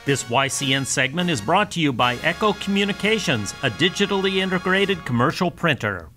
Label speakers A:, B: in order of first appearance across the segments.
A: This YCN segment is brought to you by Echo Communications, a digitally integrated commercial printer.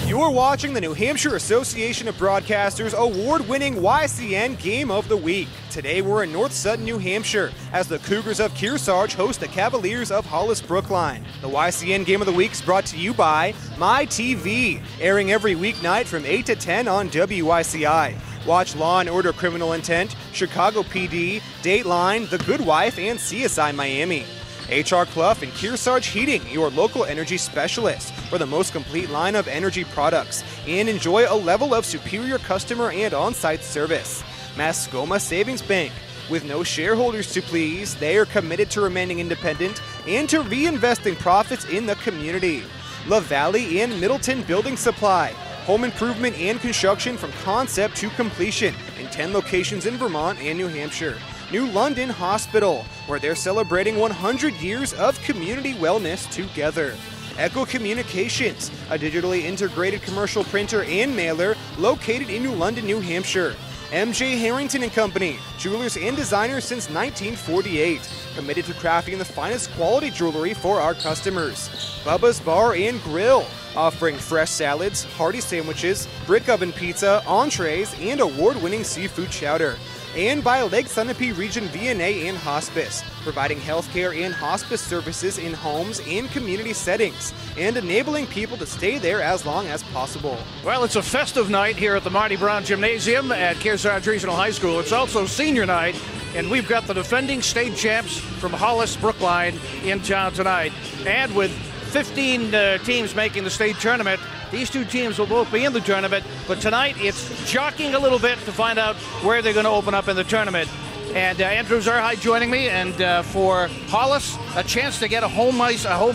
B: You're watching the New Hampshire Association of Broadcasters award-winning YCN Game of the Week. Today we're in North Sutton, New Hampshire, as the Cougars of Kearsarge host the Cavaliers of Hollis-Brookline. The YCN Game of the Week is brought to you by MyTV, airing every weeknight from 8 to 10 on WYCI. Watch Law & Order Criminal Intent, Chicago PD, Dateline, The Good Wife, and CSI Miami. HR Clough and Kearsarge Heating, your local energy specialist for the most complete line of energy products, and enjoy a level of superior customer and on-site service. Mascoma Savings Bank, with no shareholders to please, they are committed to remaining independent and to reinvesting profits in the community. La Valley and Middleton Building Supply, home improvement and construction from concept to completion in 10 locations in Vermont and New Hampshire. New London Hospital, where they're celebrating 100 years of community wellness together. Echo Communications, a digitally integrated commercial printer and mailer located in New London, New Hampshire. MJ Harrington & Company, jewelers and designers since 1948, committed to crafting the finest quality jewelry for our customers. Bubba's Bar and Grill, offering fresh salads, hearty sandwiches, brick oven pizza, entrees, and award-winning seafood chowder. And by Lake Sunapee Region VNA and Hospice, providing healthcare and hospice services in homes and community settings, and enabling people to stay there as long as possible.
C: Well, it's a festive night here at the Marty Brown Gymnasium at Kearsarge Regional High School. It's also senior night, and we've got the defending state champs from Hollis-Brookline in town tonight. And with 15 teams making the state tournament, these two teams will both be in the tournament, but tonight it's jockeying a little bit to find out where they're going to open up in the tournament. And Andrew Zerhide joining me, and for Hollis, a chance to get a home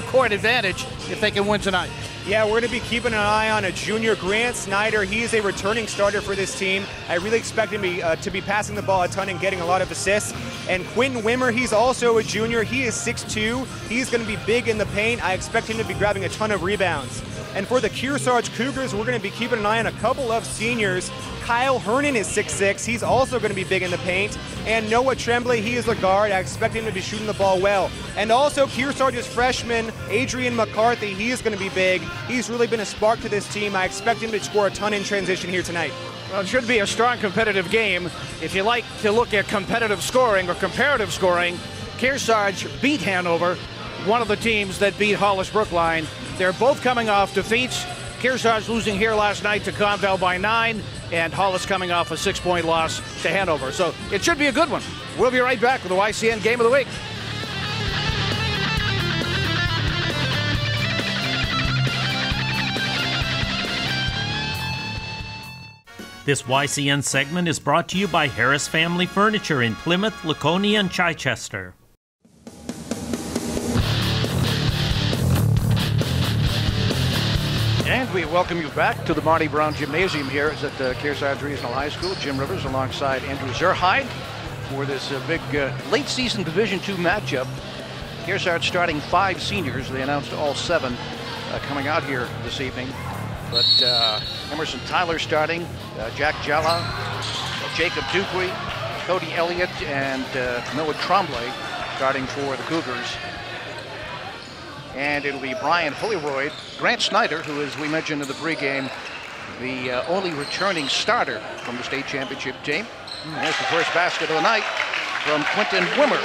C: court advantage if they can win tonight.
B: Yeah, we're going to be keeping an eye on a junior, Grant Snyder. He is a returning starter for this team. I really expect him to be passing the ball a ton and getting a lot of assists. And Quentin Wimmer, he's also a junior. He is 6'2". He's going to be big in the paint. I expect him to be grabbing a ton of rebounds. And for the Kearsarge Cougars, we're going to be keeping an eye on a couple of seniors. Kyle Hernan is 6'6". He's also going to be big in the paint. And Noah Tremblay, he is a guard. I expect him to be shooting the ball well. And also Kearsarge's freshman, Adrian McCarthy, he is going to be big. He's really been a spark to this team. I expect him to score a ton in transition here tonight.
C: Well, it should be a strong competitive game. If you like to look at competitive scoring or comparative scoring, Kearsarge beat Hanover, one of the teams that beat Hollis-Brookline. They're both coming off defeats. Kearsarge losing here last night to Conval by 9, and Hollis coming off a 6-point loss to Hanover. So it should be a good one. We'll be right back with the YCN Game of the Week.
A: This YCN segment is brought to you by Harris Family Furniture in Plymouth, Laconia, and Chichester.
C: And we welcome you back to the Marty Brown Gymnasium here at Kearsarge Regional High School. Jim Rivers alongside Andrew Zerhide for this big late season Division II matchup. Kearsarge starting 5 seniors. They announced all 7 coming out here this evening. But Emerson Tyler starting, Jack Jalla, Jacob Dupuy, Cody Elliott, and Noah Tremblay starting for the Cougars. And it'll be Brian Holroyd, Grant Snyder, who, as we mentioned in the pregame, the only returning starter from the state championship team. There's the first basket of the night from Quentin Wimmer,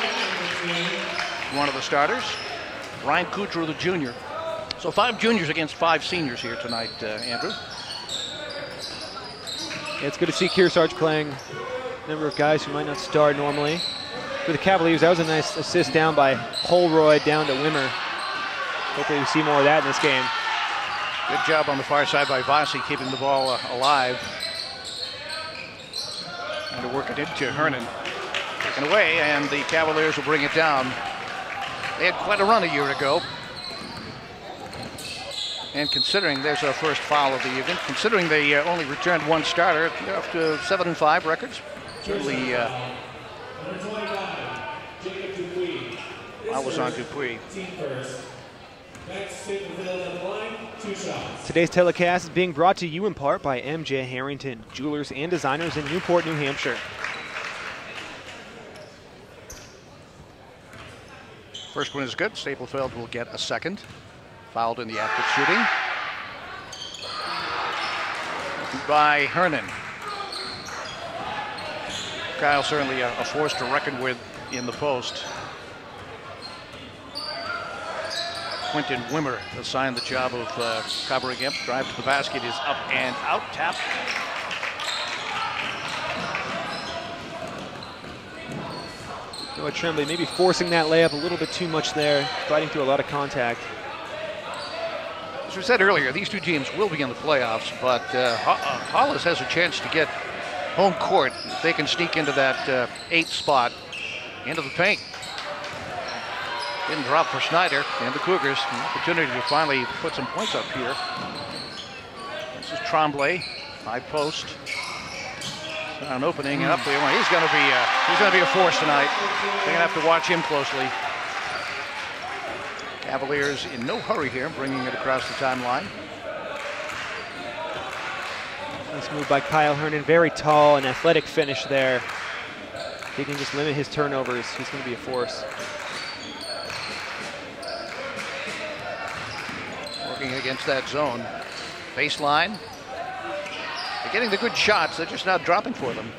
C: one of the starters. Ryan Kudrow, the junior. So 5 juniors against 5 seniors here tonight, Andrew.
D: Yeah, it's good to see Kearsarge playing a number of guys who might not start normally. For the Cavaliers, that was a nice assist down by Holroyd down to Wimmer. Hopefully we see more of that in this game.
C: Good job on the far side by Vasi, keeping the ball alive. And to work it into Hernan. Taken away, and the Cavaliers will bring it down. They had quite a run a year ago. And considering there's our first foul of the evening, considering they only returned 1 starter, they're up to 7-5 records. Certainly, I was on Dupuy.
D: Today's telecast is being brought to you in part by MJ Harrington, jewelers and designers in Newport, New Hampshire.
C: First one is good. Staplefeld will get a second. Fouled in the act of shooting. By Hernan. Kyle certainly a force to reckon with in the post. Quentin Wimmer assigned the job of covering him. Drive to the basket is up and out. Tap.
D: Noah Tremblay maybe forcing that layup a little bit too much there, fighting through a lot of contact.
C: As we said earlier, these two teams will be in the playoffs, but Hollis has a chance to get home court if they can sneak into that 8th spot into the paint. Didn't drop for Snyder and the Cougars. An opportunity to finally put some points up here. This is Tremblay, high post. An opening and up there. He's going to be a force tonight. They're going to have to watch him closely. Cavaliers in no hurry here, bringing it across the timeline.
D: Nice move by Kyle Hernan. Very tall and athletic finish there. If he can just limit his turnovers, he's going to be a force.
C: Working against that zone. Baseline. They're getting the good shots. They're just not dropping for them.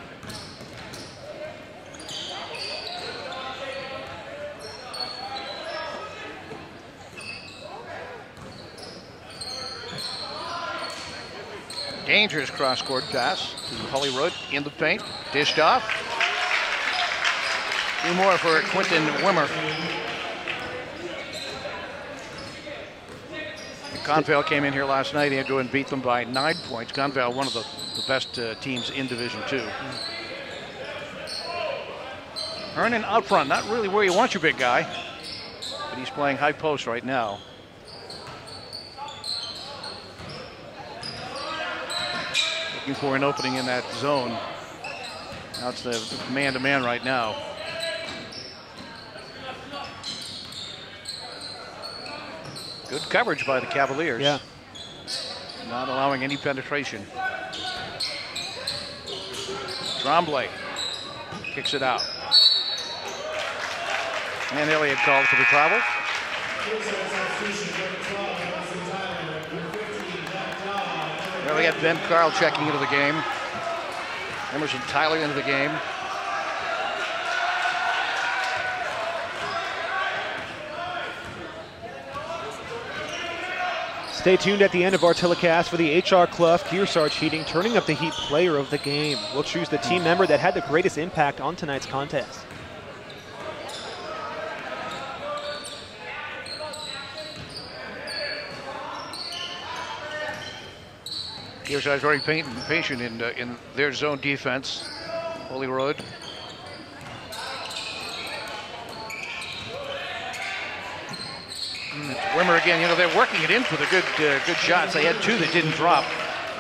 C: Dangerous cross-court pass to Hollywood in the paint. Dished off. 2 more for Quentin Wimmer. Conval came in here last night. He had to go and beat them by 9 points. Conval, one of the best teams in Division II. Hernan out front, not really where you want your big guy, but he's playing high post right now. Looking for an opening in that zone. Now it's the man-to-man right now. Good coverage by the Cavaliers.
D: Yeah.
C: Not allowing any penetration. Tremblay kicks it out. And Elliott called for the travel. Well, we had Ben Carl checking into the game. Emerson Tyler into the game.
D: Stay tuned at the end of our telecast for the H.R. Clough Kearsarge Heating Turning Up the Heat Player of the Game. We'll choose the team member that had the greatest impact on tonight's contest.
C: Kearsarge very patient in their zone defense. Hollywood. Wimmer again. You know, they're working it in for the good shots. They had 2 that didn't drop.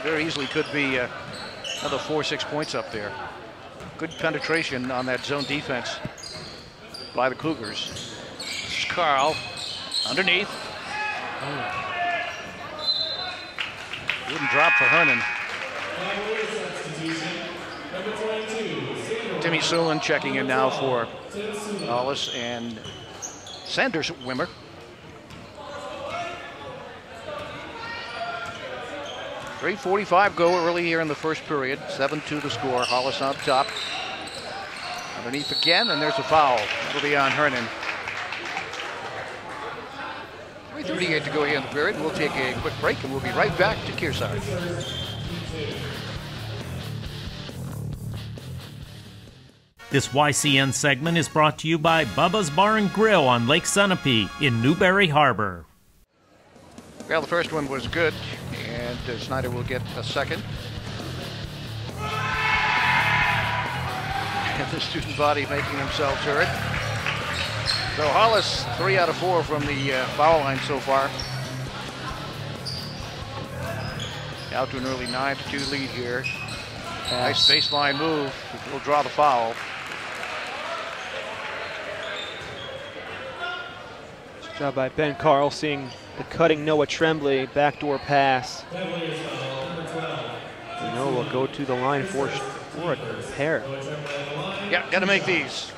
C: Very easily could be another 4-6 points up there. Good penetration on that zone defense by the Cougars. This is Carl underneath. Wouldn't drop for Hernan. Timmy Sulin checking in now for Hollis and Sanders Wimmer. .345 go early here in the first period. 7-2 to score. Hollis on top. Underneath again, and there's a foul. It'll be on Hernan. 3:38 to go here in the period. We'll take a quick break, and we'll be right back to Kearsarge.
A: This YCN segment is brought to you by Bubba's Bar and Grill on Lake Sunapee in Newberry Harbor.
C: Well, the first one was good, and Snyder will get a second. And the student body making themselves heard. So Hollis, 3 out of 4 from the foul line so far. Out to an early 9-2 lead here. Nice baseline move. We'll draw the foul.
D: Good job by Ben Carl, seeing the cutting Noah Tremblay backdoor pass. Noah will go to the line for a pair.
C: Yeah, got to make these.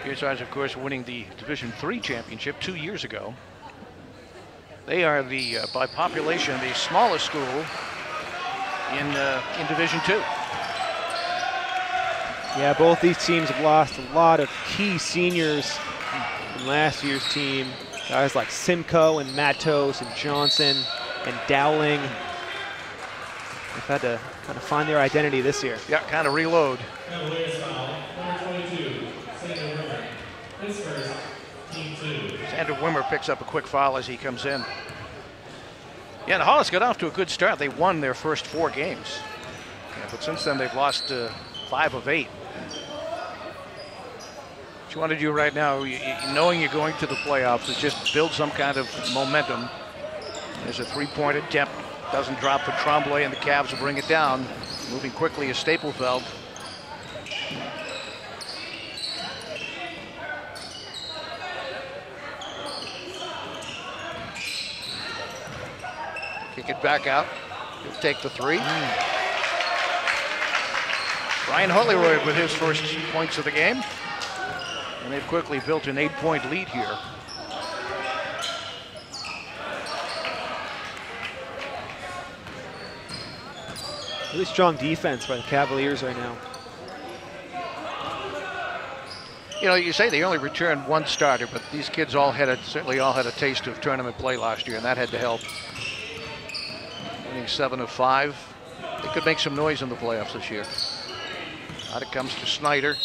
C: Kearsarge, of course, winning the Division III championship 2 years ago. They are the, by population, the smallest school in Division II.
D: Yeah, both these teams have lost a lot of key seniors from last year's team. Guys like Simcoe and Matos and Johnson and Dowling. They've had to kind of find their identity this year.
C: Yeah, kind of reload. Xander Wimmer picks up a quick foul as he comes in. Yeah, and Hollis got off to a good start. They won their first 4 games. Yeah, but since then they've lost 5 of 8. What you want to do right now, knowing you're going to the playoffs, is just build some kind of momentum. There's a 3-point attempt. Doesn't drop for Tremblay, and the Cavs will bring it down. Moving quickly is Staplefeld. Kick it back out. He'll take the 3. Ryan Holyroyd with his first points of the game. And they've quickly built an 8-point lead here.
D: Really strong defense by the Cavaliers right now.
C: You know, you say they only returned 1 starter, but these kids certainly all had a taste of tournament play last year, and that had to help. Winning 7 of 5. They could make some noise in the playoffs this year. Out it comes to Snyder.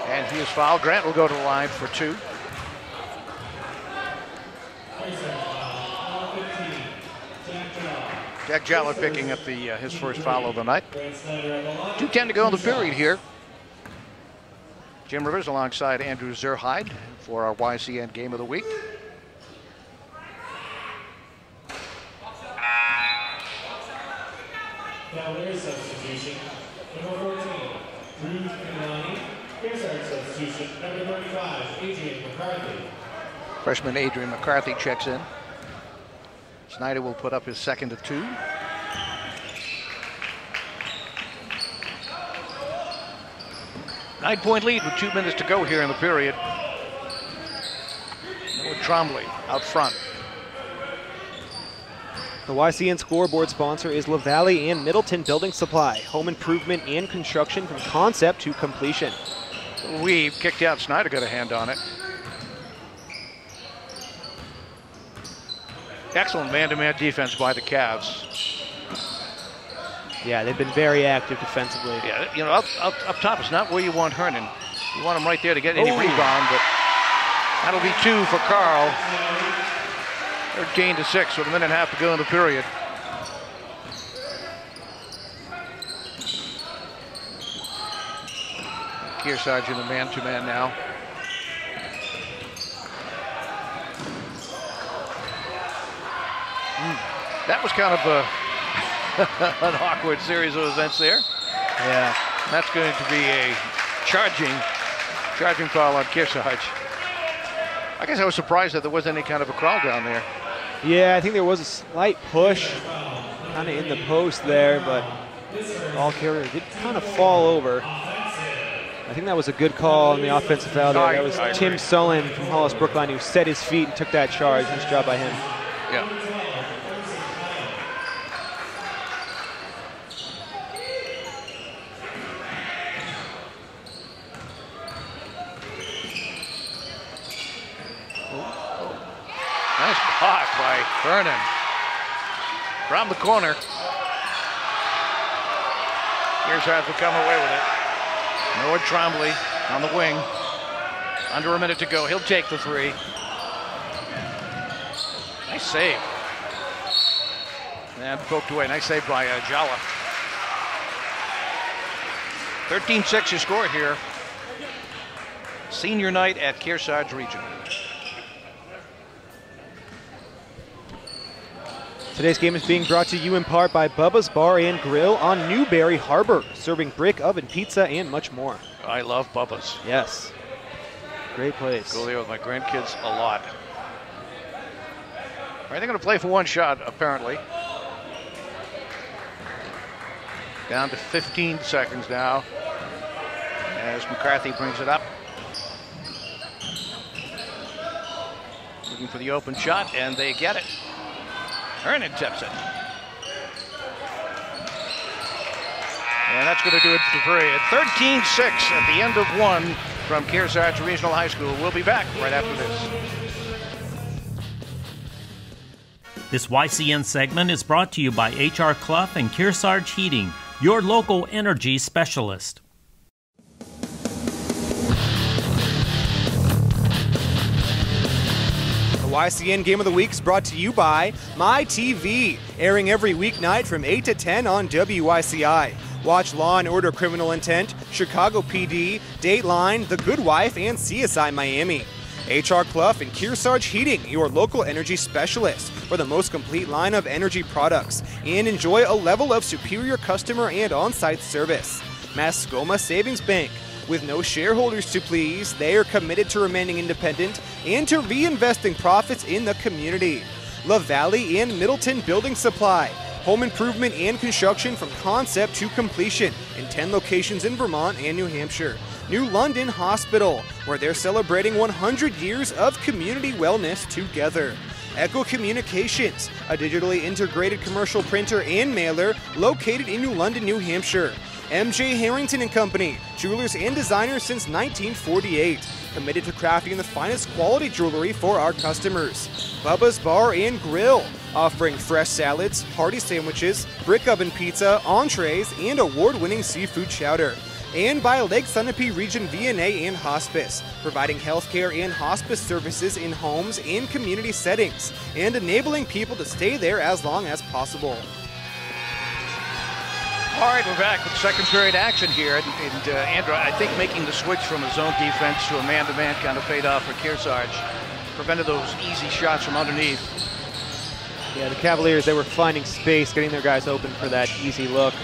C: And he is fouled. Grant will go to the line for 2. Jack Jallett picking up his first foul of the night. 2:10 to go in the period here. Jim Rivers alongside Andrew Zerhide for our YCN Game of the Week.
E: Cavaliers substitution, number 14, Drew Milani. Kearsarge substitution, number 35, Adrian McCarthy.
C: Freshman Adrian McCarthy checks in. Snyder will put up his second of 2. Nine-point lead with 2 minutes to go here in the period. Noah Tremblay out front.
D: The YCN scoreboard sponsor is LaValle and Middleton Building Supply. Home improvement and construction from concept to completion.
C: We've kicked out. Snyder got a hand on it. Excellent man-to-man defense by the Cavs.
D: Yeah, they've been very active defensively.
C: Yeah, you know, up top is not where you want Hernan. You want him right there to get any rebound, but that'll be 2 for Carl. 13 to 6 with a minute and a half to go in the period. Kearsarge in the man-to-man now. That was kind of an awkward series of events there.
D: Yeah.
C: That's going to be a charging foul on Kearsarge. I guess I was surprised that there wasn't any kind of a crowd down there.
D: Yeah, I think there was a slight push kind of in the post there, but ball carrier did kind of fall over. I think that was a good call on the offensive foul there. That was Tim Sullen from Hollis-Brookline who set his feet and took that charge. Nice job by him.
C: Yeah. Nice block by Vernon. From the corner. Kearsarge will come away with it. Noah Tremblay on the wing. Under a minute to go. He'll take the 3. Nice save. And poked away. Nice save by Jala. 13-6 your score here. Senior night at Kearsarge Regional.
D: Today's game is being brought to you in part by Bubba's Bar and Grill on Newberry Harbor, serving brick oven pizza and much more.
C: I love Bubba's.
D: Yes. Great place.
C: Go there with my grandkids a lot. All right, they're going to play for one shot, apparently. Down to 15 seconds now as McCarthy brings it up. Looking for the open shot, and they get it. Hernan tips it. And that's going to do it for free. At 13-6 at the end of one from Kearsarge Regional High School. We'll be back right after this.
A: This YCN segment is brought to you by H.R. Clough and Kearsarge Heating, your local energy specialist.
B: The YCN Game of the Week is brought to you by MyTV, airing every weeknight from 8 to 10 on WYCI. Watch Law & Order Criminal Intent, Chicago PD, Dateline, The Good Wife, and CSI Miami. H.R. Clough and Kearsarge Heating, your local energy specialist for the most complete line of energy products, and enjoy a level of superior customer and on-site service. Mascoma Savings Bank. With no shareholders to please, they are committed to remaining independent and to reinvesting profits in the community. La Valley and Middleton Building Supply. Home improvement and construction from concept to completion in 10 locations in Vermont and New Hampshire. New London Hospital, where they're celebrating 100 years of community wellness together. Echo Communications, a digitally integrated commercial printer and mailer located in New London, New Hampshire. MJ Harrington & Company, jewelers and designers since 1948, committed to crafting the finest quality jewelry for our customers. Bubba's Bar and Grill, offering fresh salads, hearty sandwiches, brick oven pizza, entrees, and award-winning seafood chowder. And by Lake Sunapee Region VNA and Hospice, providing healthcare and hospice services in homes and community settings, and enabling people to stay there as long as possible.
C: All right, we're back with second period action here. And Andrew, I think making the switch from a zone defense to a man-to-man kind of paid off for Kearsarge. Prevented those easy shots from underneath.
D: Yeah, the Cavaliers, they were finding space, getting their guys open for that easy look.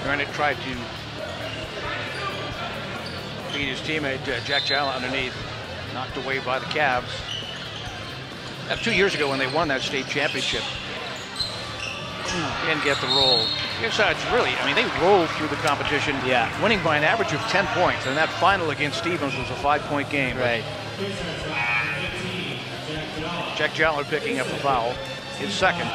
C: Hernan tried to beat his teammate, Jack Jalla, underneath. Knocked away by the Cavs. That's 2 years ago when they won that state championship. Didn't get the roll. Kearsarge really, I mean, they rolled through the competition, winning by an average of 10 points. And that final against Stevens was a 5-point game.
D: Right.
C: Jack Jalla picking up the foul, his second.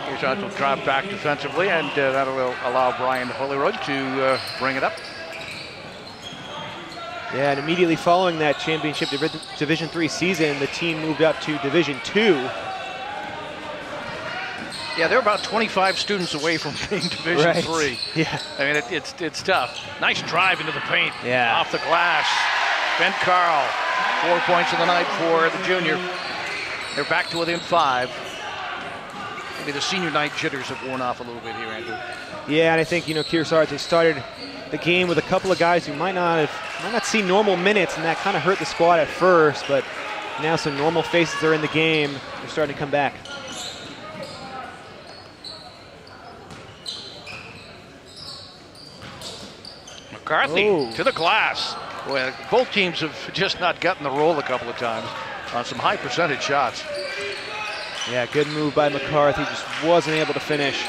C: Kearsarge will drop back defensively, and that'll allow Brian Holyrood to bring it up.
D: Yeah, and immediately following that championship Division III season, the team moved up to Division II.
C: Yeah, they're about 25 students away from being Division III.
D: Yeah.
C: I mean, it's tough. Nice drive into the paint.
D: Yeah.
C: Off the glass. Ben Carl, 4 points of the night for the junior. They're back to within 5. Maybe the senior night jitters have worn off a little bit here, Andrew.
D: Yeah, and I think, Kearsarge, they started the game with a couple of guys who might not see normal minutes, and that kind of hurt the squad at first, but now some normal faces are in the game. They're starting to come back.
C: McCarthy to the glass. Boy, both teams have just not gotten the roll a couple of times on some high percentage shots.
D: Yeah, good move by McCarthy, just wasn't able to finish.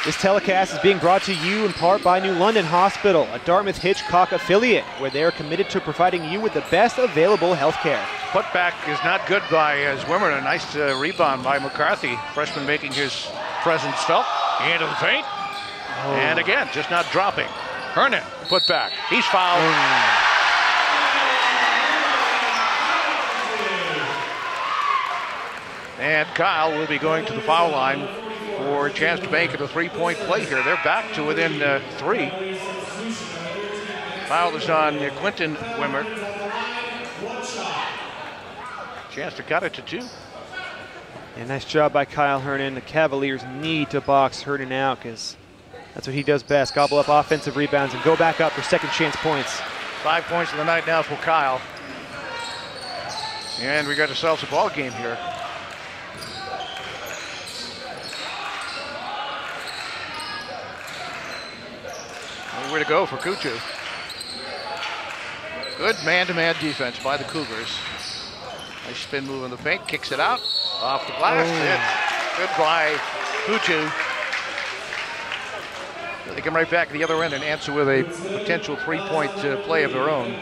D: This telecast is being brought to you in part by New London Hospital, a Dartmouth Hitchcock affiliate, where they are committed to providing you with the best available health care.
C: Putback is not good by Zwimmer. A nice rebound by McCarthy. Freshman making his presence felt. Into the paint. And again, just not dropping. Hernan, put back. He's fouled. And Kyle will be going to the foul line for a chance to make it a three-point play here. They're back to within 3. Foul is on Quentin Wimmer. Chance to cut it to 2.
D: Yeah, nice job by Kyle Hernan. The Cavaliers need to box Hernan out because that's what he does best. Gobble up offensive rebounds and go back up for second chance points.
C: 5 points of the night now for Kyle. And we got ourselves a ball game here. Nowhere to go for Kuchu. Good man-to-man defense by the Cougars. Nice spin move in the paint, kicks it out, off the glass. Good by Kuchu. They come right back to the other end and answer with a potential three-point play of their own.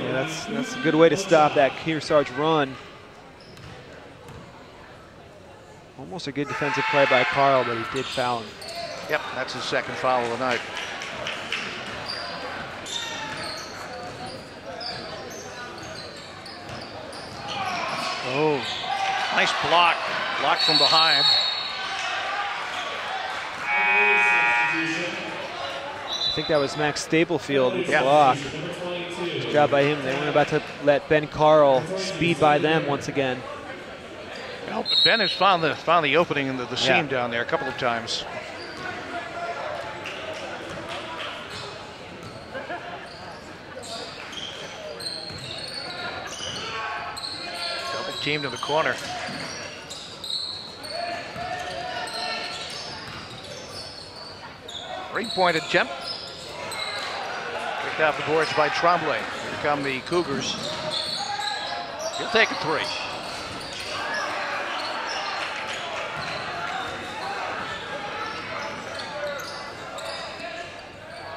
D: Yeah, that's a good way to stop that Kearsarge run. Almost a good defensive play by Carl, but he did foul him.
C: Yep, that's his second foul of the night.
D: Oh,
C: nice block. Block from behind.
D: I think that was Max Staplefield with the block. Good job by him. They weren't about to let Ben Carl speed by them once again.
C: Well, Ben has found the opening in the seam down there a couple of times. Double teamed in the corner. Three-point attempt. Kicked off the boards by Tremblay. Here come the Cougars. He'll take a three.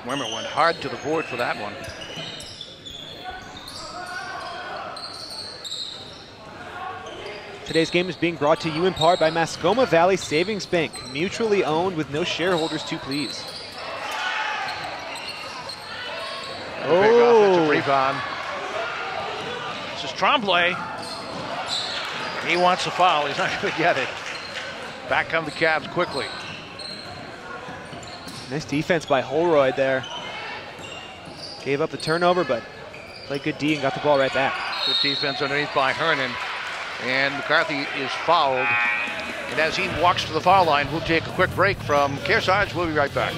C: Wimmer went hard to the board for that one.
D: Today's game is being brought to you in part by Mascoma Valley Savings Bank, mutually owned with no shareholders to please.
C: Big offensive rebound. This is Tremblay. He wants a foul. He's not going to get it. Back come the Cavs quickly.
D: Nice defense by Holroyd there. Gave up the turnover, but played good D and got the ball right back.
C: Good defense underneath by Hernan. And McCarthy is fouled. And as he walks to the foul line, we'll take a quick break from Kearsarge. We'll be right back.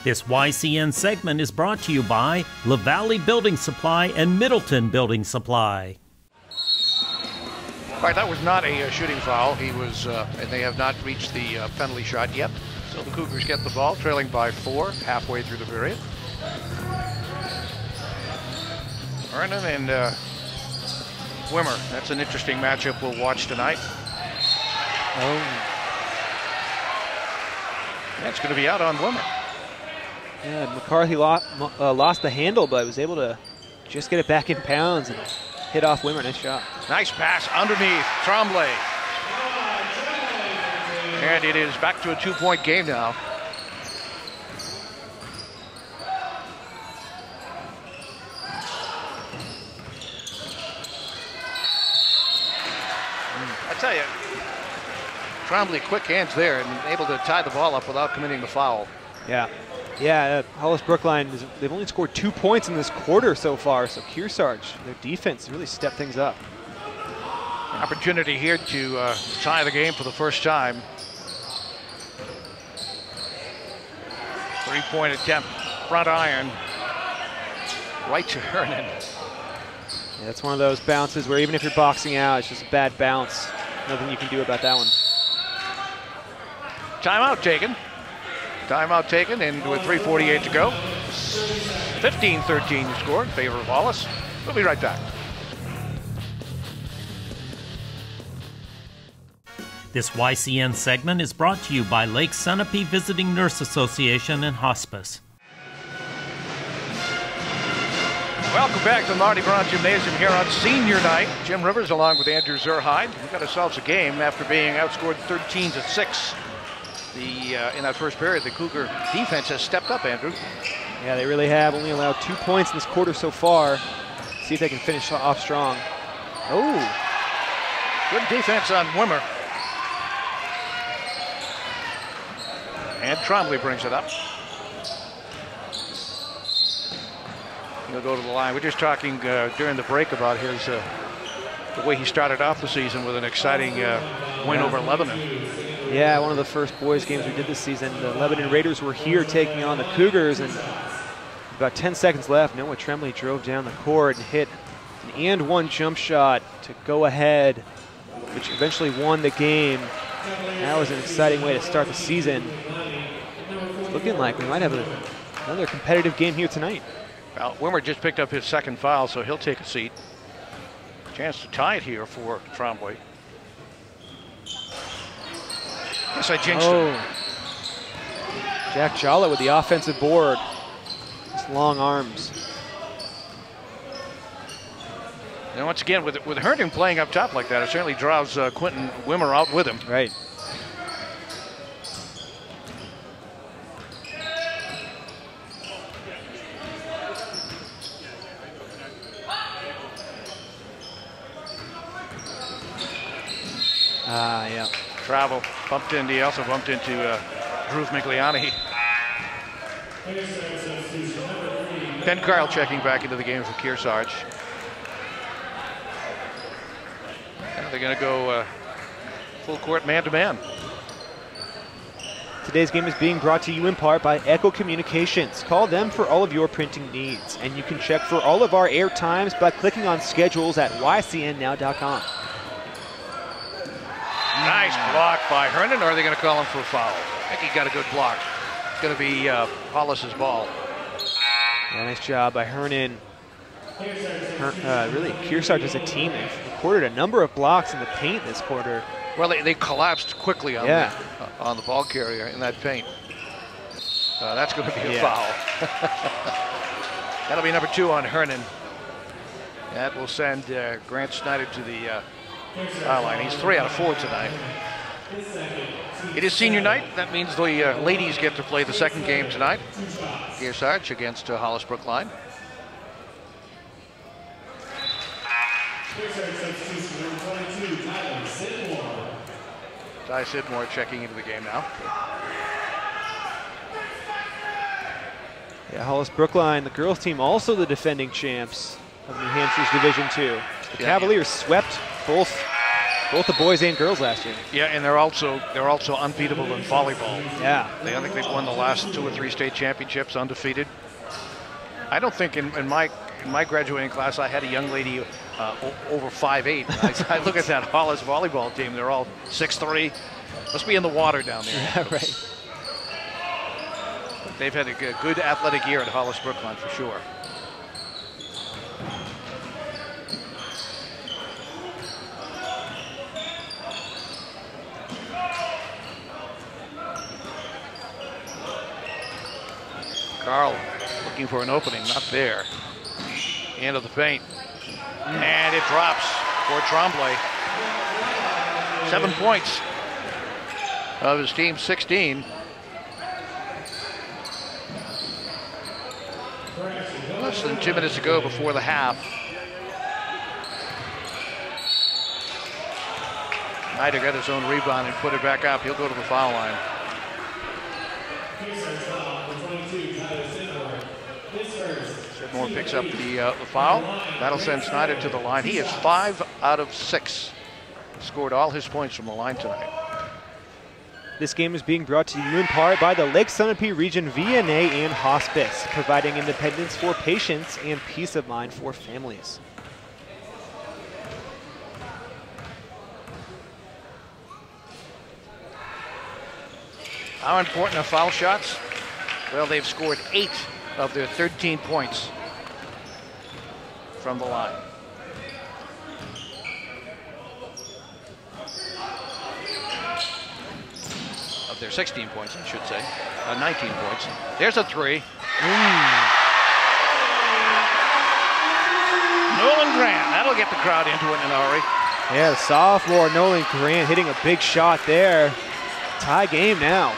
A: This YCN segment is brought to you by La Valley Building Supply and Middleton Building Supply.
C: All right, that was not a shooting foul. He was, and they have not reached the penalty shot yet. So the Cougars get the ball, trailing by 4, halfway through the period. Hernan and Wimmer. That's an interesting matchup we'll watch tonight. That's going to be out on Wimmer.
D: Yeah, McCarthy lost the handle, but was able to just get it back in bounds and hit off Wimmer. Nice shot.
C: Nice pass underneath Tremblay. And it is back to a 2-point game now. I tell you, Tremblay quick hands there and able to tie the ball up without committing the foul.
D: Yeah, Hollis-Brookline, they've only scored 2 points in this quarter so far, so Kearsarge, their defense really stepped things up.
C: An opportunity here to tie the game for the first time. 3-point attempt, front iron, right to Hernan.
D: Yeah, that's one of those bounces where even if you're boxing out, it's just a bad bounce. Nothing you can do about that one.
C: Timeout taken. Timeout taken, and with 3:48 to go, 15-13 your score in favor of Hollis. We'll be right back.
A: This YCN segment is brought to you by Lake Sunapee Visiting Nurse Association and Hospice.
C: Welcome back to the Marty Brown Gymnasium here on senior night. Jim Rivers along with Andrew Zerhide. We got ourselves a game after being outscored 13-6. In that first period, the Cougar defense has stepped up, Andrew.
D: Yeah, they really have. Only allowed 2 points in this quarter so far. See if they can finish off strong. Oh,
C: good defense on Wimmer. And Tremblay brings it up. He'll go to the line. We're just talking during the break about his the way he started off the season with an exciting win over Lebanon.
D: Yeah, one of the first boys games we did this season. The Lebanon Raiders were here taking on the Cougars, and about 10 seconds left. Noah Tremblay drove down the court and hit an and-one jump shot to go ahead, which eventually won the game. That was an exciting way to start the season. It's looking like we might have another competitive game here tonight.
C: Well, Wimmer just picked up his second foul, so he'll take a seat. Chance to tie it here for Tremblay. Yes, I jinxed him.
D: Jack Jollett with the offensive board. His long arms.
C: And once again, with Herndon playing up top like that, it certainly draws Quentin Wimmer out with him.
D: Right. Yeah.
C: Travel bumped into. He also bumped into Drew Migliani. Ben Carl checking back into the game for Kearsarge. And they're going to go full court man-to-man.
D: Today's game is being brought to you in part by Echo Communications. Call them for all of your printing needs. And you can check for all of our air times by clicking on schedules at ycnnow.com.
C: Nice block by Herndon, or are they going to call him for a foul? I think he got a good block. It's going to be Hollis' ball.
D: Yeah, nice job by Herndon. Really, Kearsarge as a team, they've recorded a number of blocks in the paint this quarter.
C: Well, they collapsed quickly on the ball carrier in that paint. That's going to be a foul. That'll be number 2 on Herndon. That will send Grant Snyder to the foul line. He's 3 out of 4 tonight. It is senior night. That means the ladies get to play the second game tonight. Kearsarge against Hollis-Brookline. Ty Sidmore checking into the game now.
D: Yeah, Hollis-Brookline, the girls team, also the defending champs of New Hampshire's Division II. The Cavaliers swept both the boys and girls last year.
C: Yeah, and they're also unbeatable in volleyball.
D: Yeah.
C: I think they've won the last 2 or 3 state championships undefeated. I don't think in my graduating class I had a young lady over 5'8". I look at that Hollis volleyball team; they're all 6'3". Must be in the water down there.
D: Yeah, right.
C: They've had a good athletic year at Hollis-Brookline for sure. Carl looking for an opening, not there. End of the paint. And it drops for Tremblay. 7 points of his team, 16. Less than 2 minutes to go before the half. Snyder got his own rebound and put it back up. He'll go to the foul line. Sidmore picks up the foul. That'll send Snyder to the line. He is 5 out of 6. Scored all his points from the line tonight.
D: This game is being brought to you in part by the Lake Sunapee Region VNA and Hospice, providing independence for patients and peace of mind for families.
C: How important are foul shots? Well, they've scored 8 of their 13 points from the line. Of their 16 points, I should say. 19 points. There's a 3. Nolan Grant, that'll get the crowd into it in a hurry.
D: Yeah, the sophomore Nolan Grant hitting a big shot there. Tie game now.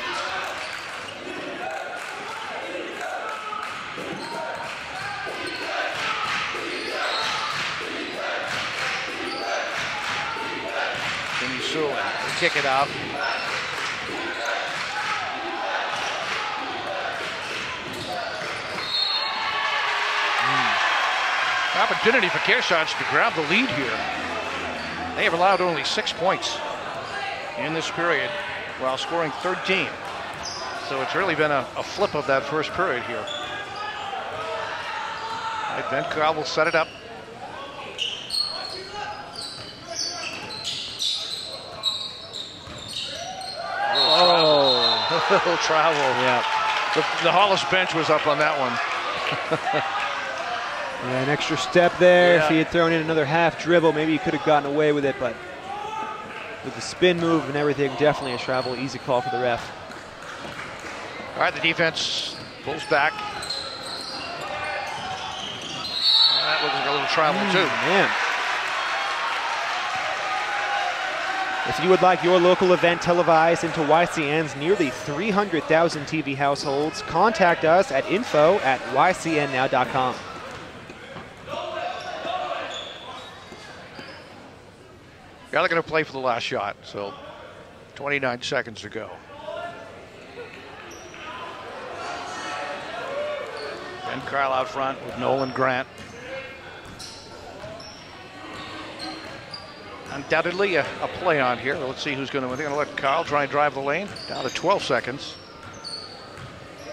C: Kick it out. Opportunity for Kearsarge to grab the lead here. They have allowed only 6 points in this period. while scoring 13. So it's really been a flip of that first period here. All right, Ben Carl will set it up.
D: Oh,
C: a little travel.
D: Yeah.
C: The Hollis bench was up on that one.
D: Yeah, an extra step there.
C: Yeah.
D: If he had thrown in another half dribble, maybe he could have gotten away with it, but with the spin move and everything, definitely a travel. Easy call for the ref.
C: All right, the defense pulls back. That looks like a little travel too.
D: Man. If you would like your local event televised into YCN's nearly 300,000 TV households, contact us at info@ycnnow.com.
C: They're not going to play for the last shot, so 29 seconds to go. Ben Carl out front with Nolan Grant. Undoubtedly a play on here. Let's see who's going to win. They're going to let Carl try and drive the lane. Down to 12 seconds.
D: I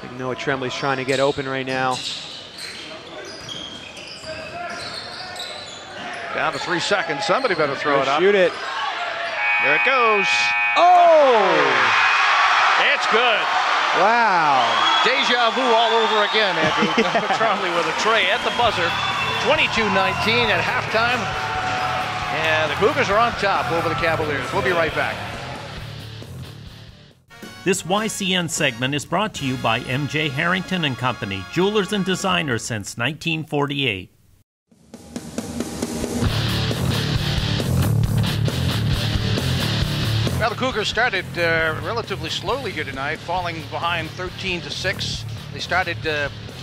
D: think Noah Tremblay's trying to get open right now.
C: Down to 3 seconds. Somebody better throw it up.
D: Shoot it.
C: There it goes.
D: Oh!
C: It's good.
D: Wow.
C: Deja vu all over again, Andrew. Trombley with a tray at the buzzer. 22-19 at halftime. And the Cougars are on top over the Cavaliers. We'll be right back.
A: This YCN segment is brought to you by M.J. Harrington and Company, jewelers and designers since 1948.
C: Well, the Cougars started relatively slowly here tonight, falling behind 13-6. They started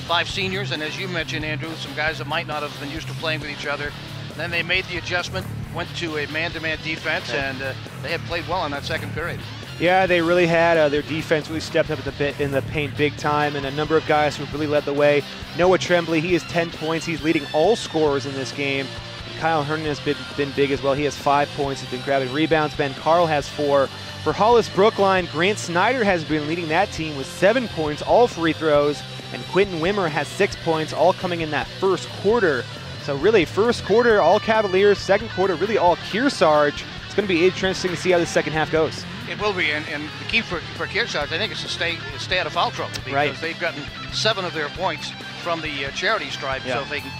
C: 5 seniors, and as you mentioned, Andrew, some guys that might not have been used to playing with each other. Then they made the adjustment, went to a man-to-man defense, and they had played well in that second period.
D: Yeah, they really had. Their defense really stepped up in the paint big time, and a number of guys who really led the way. Noah Tremblay, he has 10 points. He's leading all scorers in this game. And Kyle Hernan has been big as well. He has 5 points. He's been grabbing rebounds. Ben Carl has 4. For Hollis-Brookline, Grant Snyder has been leading that team with 7 points, all free throws, and Quentin Wimmer has 6 points, all coming in that first quarter. So really, first quarter, all Cavaliers. Second quarter, really all Kearsarge. It's going to be interesting to see how the second half goes.
C: It will be, and the key for Kearsarge, I think, is to stay out of foul trouble, because they've gotten 7 of their points from the charity stripe. Yeah. So if they can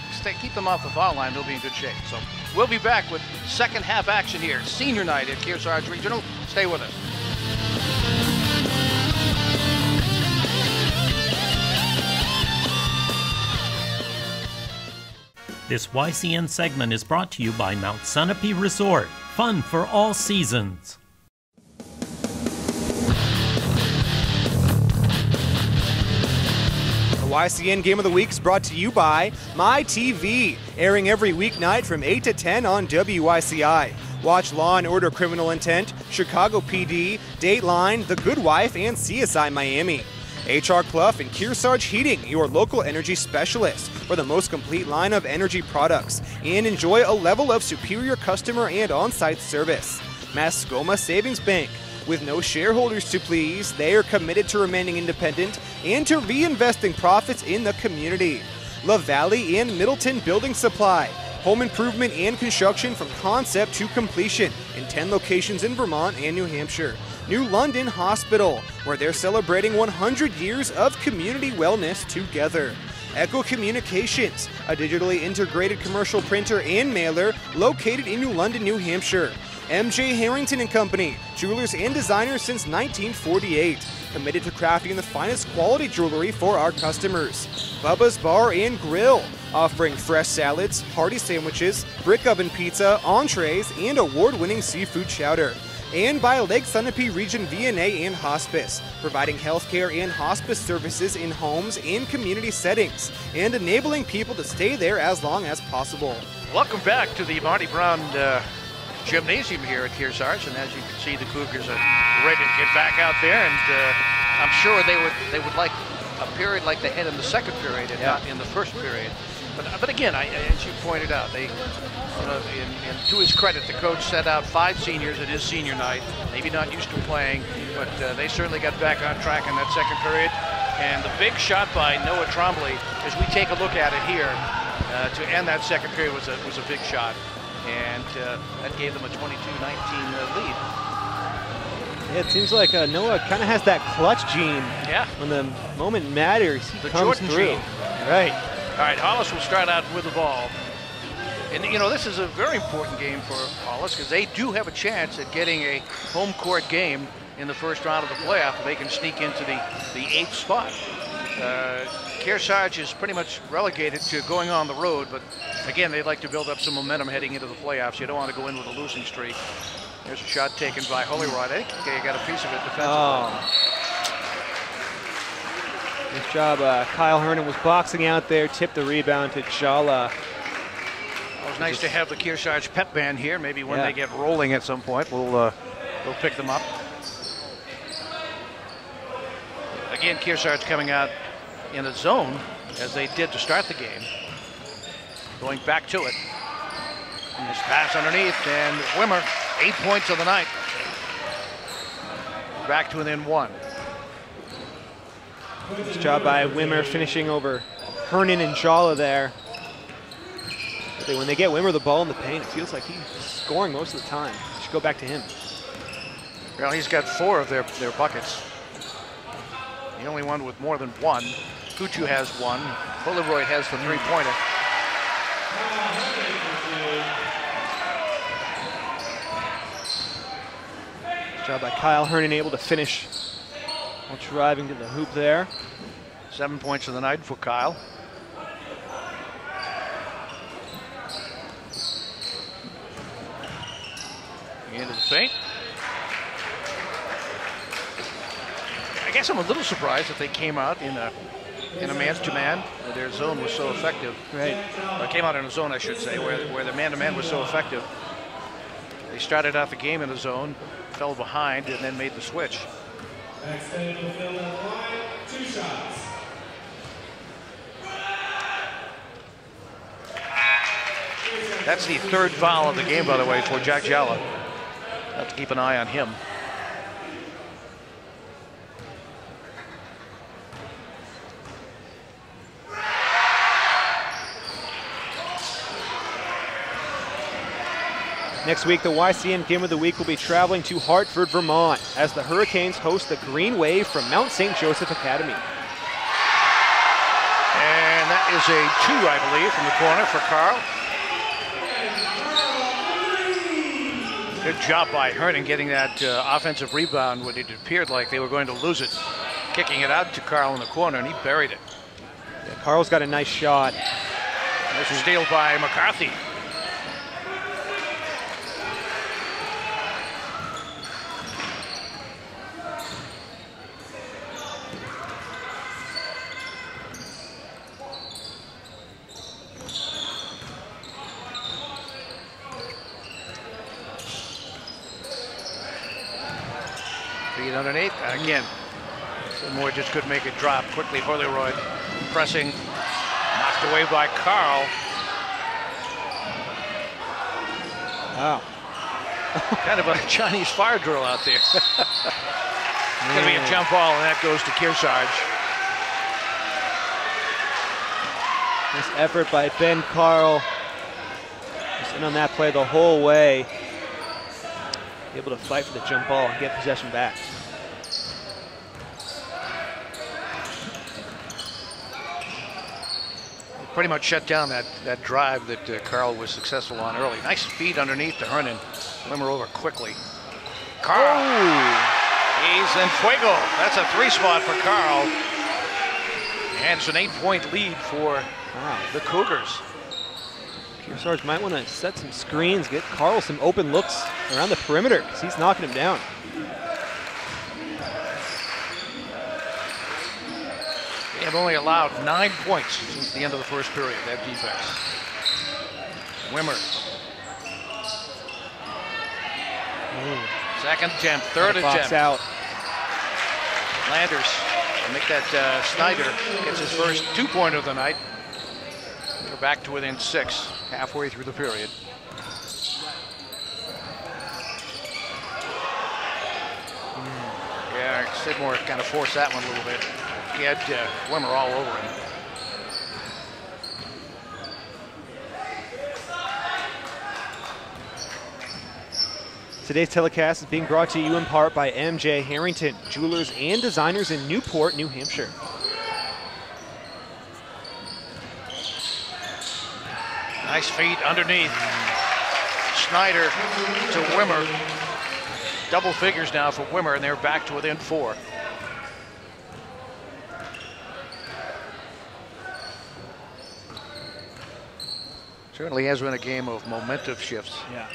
C: keep them off the foul line, they'll be in good shape. So we'll be back with second half action here. Senior night at Kearsarge Regional. Stay with us.
A: This YCN segment is brought to you by Mount Sunapee Resort. Fun for all seasons.
B: The YCN Game of the Week is brought to you by MyTV, airing every weeknight from 8 to 10 on WYCI. Watch Law & Order Criminal Intent, Chicago PD, Dateline, The Good Wife, and CSI Miami. HR Clough and Kearsarge Heating, your local energy specialist for the most complete line of energy products, and enjoy a level of superior customer and on-site service. Mascoma Savings Bank. With no shareholders to please, they are committed to remaining independent and to reinvesting profits in the community. La Valley and Middleton Building Supply. Home improvement and construction from concept to completion in 10 locations in Vermont and New Hampshire. New London Hospital, where they're celebrating 100 years of community wellness together. Echo Communications, a digitally integrated commercial printer and mailer located in New London, New Hampshire. M.J. Harrington and Company, jewelers and designers since 1948, committed to crafting the finest quality jewelry for our customers. Bubba's Bar and Grill, offering fresh salads, hearty sandwiches, brick oven pizza, entrees, and award-winning seafood chowder. And by Lake Sunapee Region VNA and Hospice, providing healthcare and hospice services in homes and community settings, and enabling people to stay there as long as possible.
C: Welcome back to the Marty Brown Gymnasium here at Kearsarge, and as you can see, the Cougars are ready to get back out there, and I'm sure they would like a period like they had in the second period and not in the first period. But again, as you pointed out, they, and to his credit, the coach set out 5 seniors at his senior night. Maybe not used to playing, but they certainly got back on track in that second period. And the big shot by Noah Trombley, as we take a look at it here, to end that second period was a big shot, and that gave them a 22-19 lead.
D: Yeah, it seems like Noah kind of has that clutch gene.
C: Yeah.
D: When the moment matters, he comes
C: Jordan
D: through.
C: Gene.
D: Right.
C: All right, Hollis will start out with the ball. And, this is a very important game for Hollis because they do have a chance at getting a home court game in the first round of the playoff if they can sneak into the 8th spot. Kearsarge is pretty much relegated to going on the road, but again, they'd like to build up some momentum heading into the playoffs. You don't want to go in with a losing streak. There's a shot taken by Holly-Rod. I think he got a piece of it defensively.
D: Oh. Good job. Kyle Hernan was boxing out there, tipped the rebound to Jala.
C: It was nice to have the Kearsarge pep band here. Maybe when they get rolling at some point, we'll pick them up. Again, Kearsarge coming out in a zone, as they did to start the game. Going back to it. And this pass underneath, and Wimmer, 8 points of the night. Back to within 1.
D: Nice job by Wimmer finishing over Hernan and Jala there. But when they get Wimmer the ball in the paint, it feels like he's scoring most of the time. Should go back to him.
C: Well, he's got 4 of their buckets. The only one with more than 1. Kuchu has 1. Polaroid has the 3-pointer.
D: Good job by Kyle Hernan, able to finish while driving to the hoop there.
C: 7 points of the night for Kyle. Into the paint. I guess I'm a little surprised that they came out in a man-to-man. Their zone was so effective.
D: Right.
C: Came out in a zone, I should say, where the man-to-man was so effective. They started out the game in a zone, fell behind, and then made the switch.
E: Two shots.
C: That's the 3rd foul of the game, by the way, for Jack Jalla. Have to keep an eye on him.
D: Next week, the YCN Game of the Week will be traveling to Hartford, Vermont, as the Hurricanes host the Green Wave from Mount St. Joseph Academy.
C: And that is a 2, I believe, from the corner for Carl. Good job by Hernan getting that offensive rebound when it appeared like they were going to lose it. Kicking it out to Carl in the corner, and he buried it.
D: Yeah, Carl's got a nice shot.
C: This is steal by McCarthy. Underneath. Again, Moore just couldn't make it drop. Quickly, Holly-Royd pressing. Knocked away by Carl.
D: Wow.
C: Kind of a Chinese fire drill out there. It's going to be a jump ball, and that goes to Kearsarge.
D: Nice effort by Ben Carl. Just in on that play the whole way. Able to fight for the jump ball and get possession back.
C: Pretty much shut down that drive that Carl was successful on early. Nice feed underneath to Hernan. Wimmer over quickly. Carl. He's in fuego. That's a 3-spot for Carl. And it's an 8-point lead for the Cougars.
D: Kearsarge might want to set some screens, get Carl some open looks around the perimeter because he's knocking him down.
C: They have only allowed 9 points since the end of the first period, that defense. Wimmer. Second attempt, third attempt.
D: Out.
C: Landers make that Snyder gets his first 2-pointer of the night. They're back to within 6 halfway through the period. Yeah, Sidmore kind of forced that one a little bit. He had Wimmer all over him.
D: Today's telecast is being brought to you in part by MJ Harrington, jewelers and designers in Newport, New Hampshire.
C: Nice feed underneath. Snyder to Wimmer. Double figures now for Wimmer, and they're back to within 4. Certainly has been a game of momentum shifts.
D: Yeah.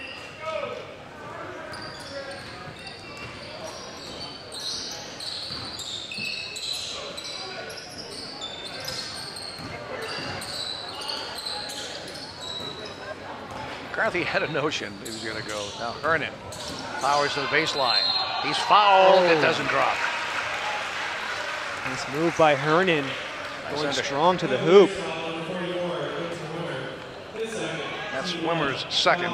C: McCarthy had a notion he was going to go. Now Hernan powers to the baseline. He's fouled. It doesn't drop.
D: Nice move by Hernan, going strong to the hoop.
C: That's Wimmer's second.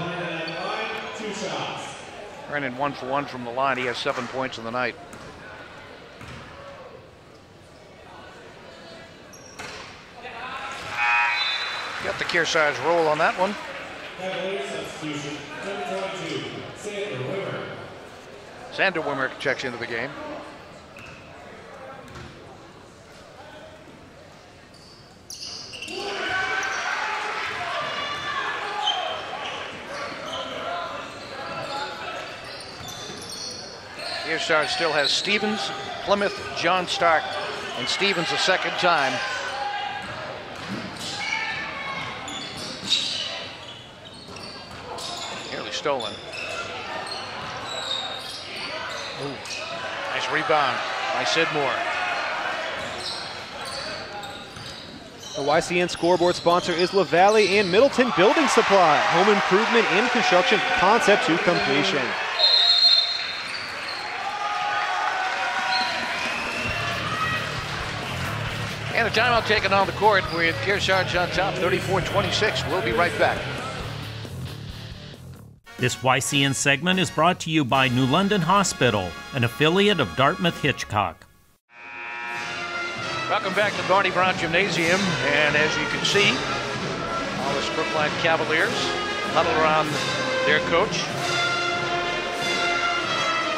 C: Hernan 1 for 1 from the line. He has 7 points in the night. Got the Kearsarge roll on that one. Sander Wimmer checks into the game. Kearsarge still has Stevens, Plymouth, John Stark, and Stevens a second time. Nearly stolen. Ooh. Nice rebound by Sidmore.
D: The YCN scoreboard sponsor is LaValle and Middleton Building Supply. Home improvement and construction, concept to completion.
C: And a timeout taken on the court with Kearsarge on top, 34-26. We'll be right back.
A: This YCN segment is brought to you by New London Hospital, an affiliate of Dartmouth Hitchcock.
C: Welcome back to Barney Brown Gymnasium, and as you can see, Hollis-Brookline Cavaliers huddle around their coach.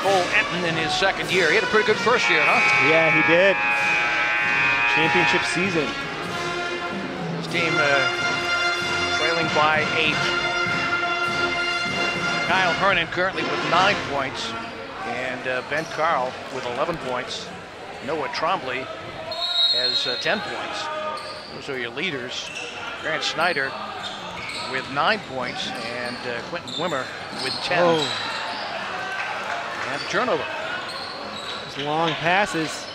C: Cole Enton in his second year. He had a pretty good first year, huh?
D: Yeah, he did. Championship season.
C: His team trailing by 8. Kyle Hernan currently with 9 points, and Ben Carl with 11 points. Noah Trombley has 10 points. Those are your leaders. Grant Snyder with 9 points, and Quentin Wimmer with 10.
D: Oh.
C: And a turnover.
D: Those long passes.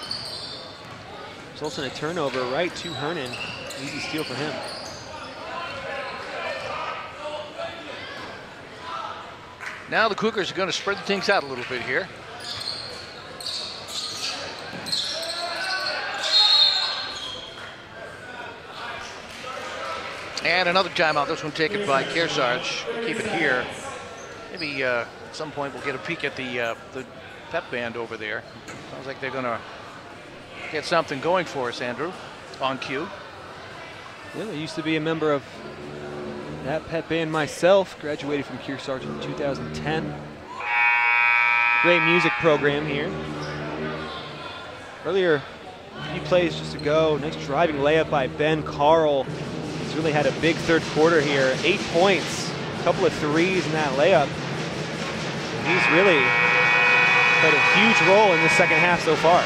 D: Results in a turnover right to Hernan. Easy steal for him.
C: Now the Cougars are going to spread things out a little bit here. And another timeout. This one taken by Kearsarge. Keep it here. Maybe at some point we'll get a peek at the pep band over there. Sounds like they're going to get something going for us, Andrew, on cue.
D: Yeah, I used to be a member of that pep band myself. Graduated from Kearsarge in 2010. Great music program here. Earlier, a few plays just ago. Nice driving layup by Ben Carl. He's really had a big third quarter here. 8 points, a couple of threes in that layup. And he's really played a huge role in this second half so far.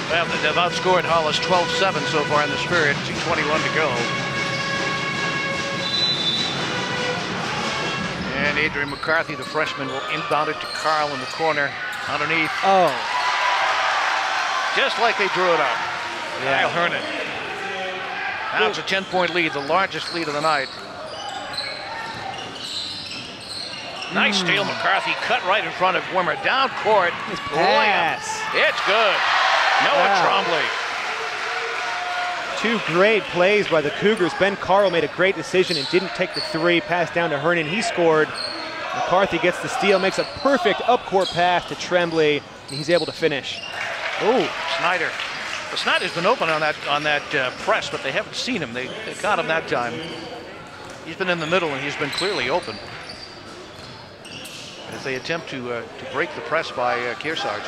C: Well, they've outscored Hollis 12-7 so far in the Spirit. 2:21 to go. And Adrian McCarthy, the freshman, will inbound it to Carl in the corner underneath.
D: Oh.
C: Just like they drew it up.
D: Yeah.
C: Kyle Hernan. Now it's a 10-point lead, the largest lead of the night. Nice steal, McCarthy cut right in front of Wimmer. Down court.
D: Nice pass.
C: It's good. Noah Trombley.
B: Two great plays by the Cougars. Ben Carl made a great decision and didn't take the three. Pass down to Hernan. He scored. McCarthy gets the steal, makes a perfect up-court pass to Tremblay, and he's able to finish.
C: Oh, Snyder. Well, Snyder's been open on that press, but they haven't seen him. They caught him that time. He's been in the middle, and he's been clearly open as they attempt to break the press by Kearsarge.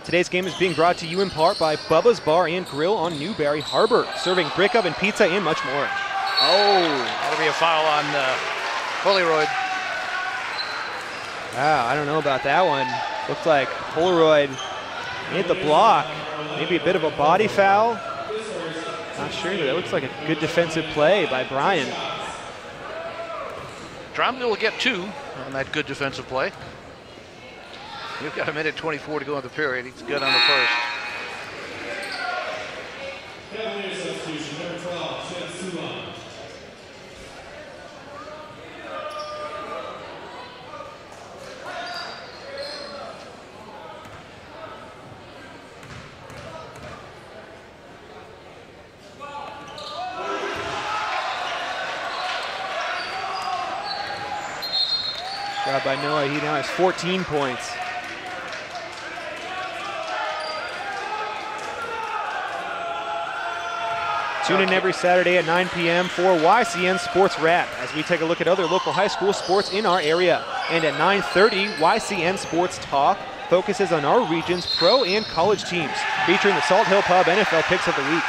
B: Today's game is being brought to you in part by Bubba's Bar and Grill on Newberry Harbor, serving brick oven pizza and much more.
C: Oh, that'll be a foul on Holroyd.
B: Wow, I don't know about that one. Looked like Holroyd hit the block. Maybe a bit of a body foul. Not sure, but that looks like a good defensive play by Bryan.
C: Trombley will get 2 on that good defensive play. We've got 1:24 to go in the period. He's good on the first.
E: Cavaliers substitution, number 12, Seth Sulan.
B: Shot by Noah. He now has 14 points. Tune in every Saturday at 9 p.m. for YCN Sports Wrap as we take a look at other local high school sports in our area. And at 9:30, YCN Sports Talk focuses on our region's pro and college teams, featuring the Salt Hill Pub NFL Picks of the Week.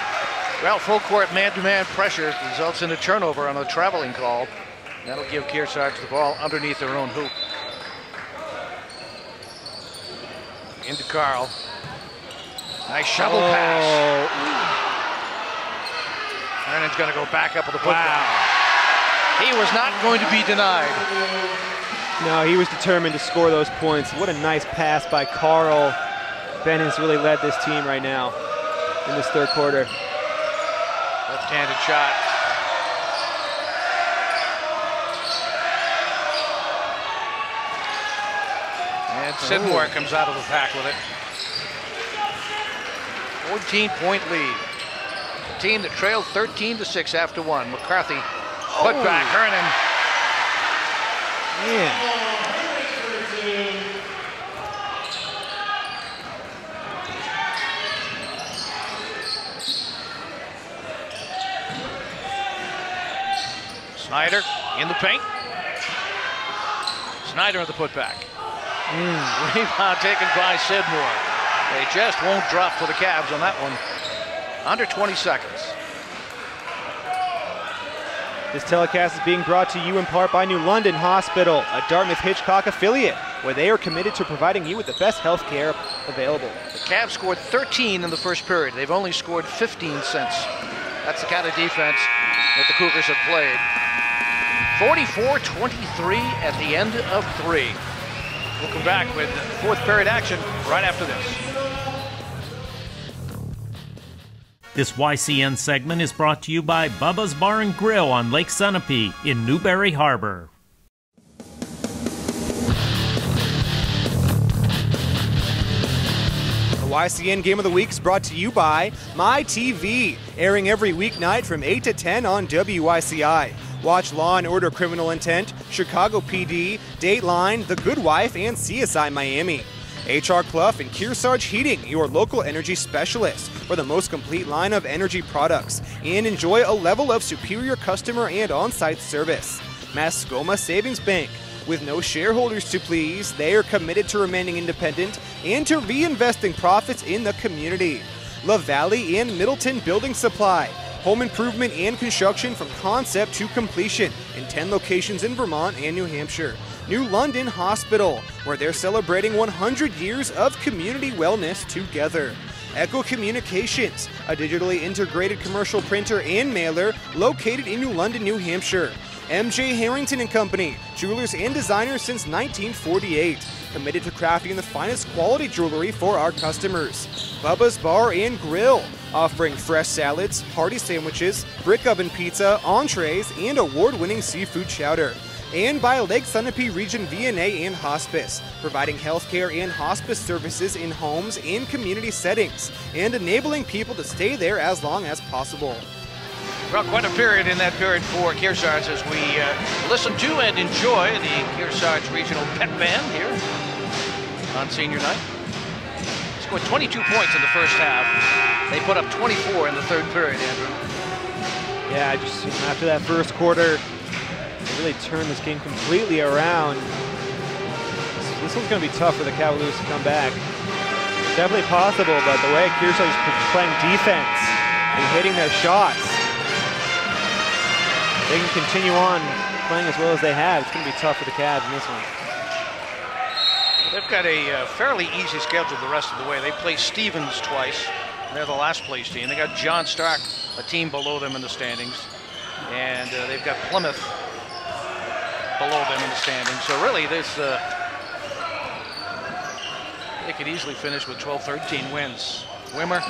C: Well, full court man-to-man pressure results in a turnover on a traveling call. That'll give Kearsarge the ball underneath their own hoop. Into Carl. Nice shovel pass. Vernon's going to go back up with the football. Wow. He was not going to be denied.
B: No, he was determined to score those points. What a nice pass by Carl. Ben has really led this team right now in this third quarter.
C: Left-handed shot. And Sidmore comes out of the pack with it. 14-point lead. A team that trailed 13-6 after one. McCarthy put back. Hernan.
B: Man.
C: Snyder in the paint. Snyder at the putback. Rebound taken by Sidmore. They just won't drop for the Cavs on that one. Under 20 seconds.
B: This telecast is being brought to you in part by New London Hospital, a Dartmouth-Hitchcock affiliate, where they are committed to providing you with the best health care available.
C: The Cavs scored 13 in the first period. They've only scored 15 since. That's the kind of defense that the Cougars have played. 44-23 at the end of 3. We'll come back with fourth period action right after this.
A: This YCN segment is brought to you by Bubba's Bar and Grill on Lake Sunapee in Newberry Harbor.
B: The YCN Game of the Week is brought to you by MyTV, airing every weeknight from 8 to 10 on WYCI. Watch Law & Order Criminal Intent, Chicago PD, Dateline, The Good Wife, and CSI Miami. HR Clough and Kearsarge Heating, your local energy specialist for the most complete line of energy products, and enjoy a level of superior customer and on-site service. Mascoma Savings Bank. With no shareholders to please, they are committed to remaining independent and to reinvesting profits in the community. La Valley and Middleton Building Supply. Home improvement and construction from concept to completion in 10 locations in Vermont and New Hampshire. New London Hospital, where they're celebrating 100 years of community wellness together. Echo Communications, a digitally integrated commercial printer and mailer located in New London, New Hampshire. MJ Harrington and Company, jewelers and designers since 1948, committed to crafting the finest quality jewelry for our customers. Bubba's Bar and Grill, offering fresh salads, hearty sandwiches, brick oven pizza, entrees, and award-winning seafood chowder. and by Lake Sunapee Region VNA and Hospice, providing healthcare and hospice services in homes and community settings, and enabling people to stay there as long as possible.
C: Well, quite a period in that period for Kearsarge as we listen to and enjoy the Kearsarge Regional Pep Band here on senior night. Scored 22 points in the first half. They put up 24 in the third period, Andrew.
D: Yeah, just after that first quarter, they really turned this game completely around. This one's going to be tough for the Cavaliers to come back. It's definitely possible, but the way Kearsarge is playing defense and hitting their shots, they can continue on playing as well as they have. It's going to be tough for the Cavs in this one.
C: They've got a fairly easy schedule the rest of the way. They play Stevens twice. They're the last place team. They got John Stark, a team below them in the standings. And they've got Plymouth below them in the standings. So really, this they could easily finish with 12-13 wins. Wimmer,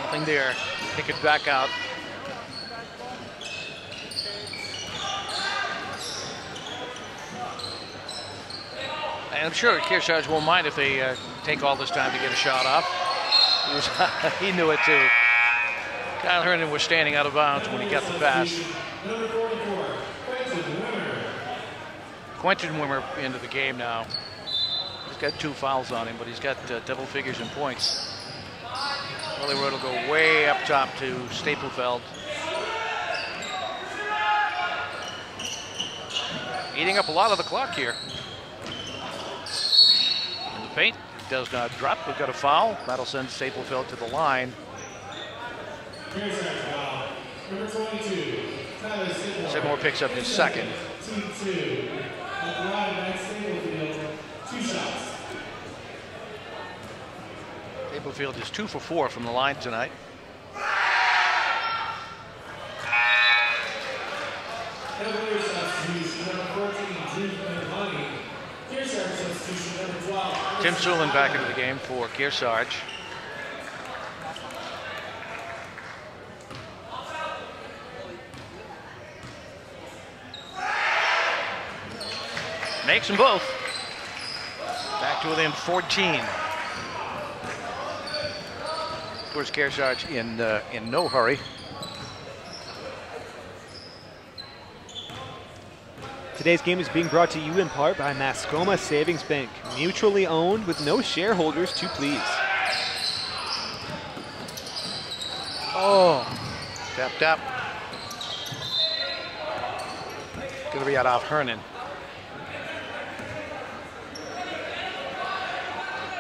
C: nothing there. Kick it back out. And I'm sure Kearsarge won't mind if they take all this time to get a shot off. He knew it too. Kyle Herndon was standing out of bounds when he got the pass. Quentin Wimmer into the game now. He's got 2 fouls on him, but he's got double figures in points. Willie Road will go way up top to Staplefeld. Eating up a lot of the clock here. In the paint, it does not drop. We've got a foul. That'll send Staplefeld to the line. Sidmore picks up his second. Staplefield is 2 for 4 from the line tonight. Tim Sulin back into the game for Kearsarge. Makes them both. Back to within 14. Of course, Kearsarge in no hurry.
D: Today's game is being brought to you in part by Mascoma Savings Bank, mutually owned with no shareholders to please.
C: Oh, tap, tap. Gonna be out off Hernan.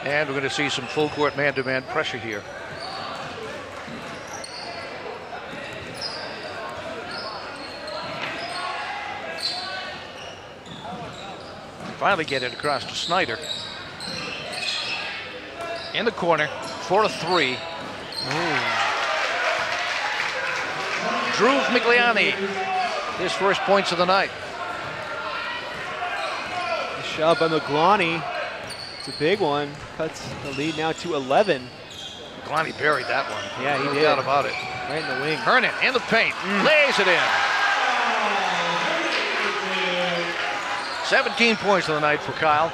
C: And we're going to see some full court man-to-man pressure here. Finally get it across to Snyder. In the corner, 4-3. Drew Migliani, his first points of the night.
D: A shot by Migliani. It's a big one. Cuts the lead now to 11.
C: Migliani buried that one.
D: Yeah, he did.
C: No doubt about it.
D: Right in the wing.
C: Hernan in the paint. Lays it in. 17 points of the night for Kyle.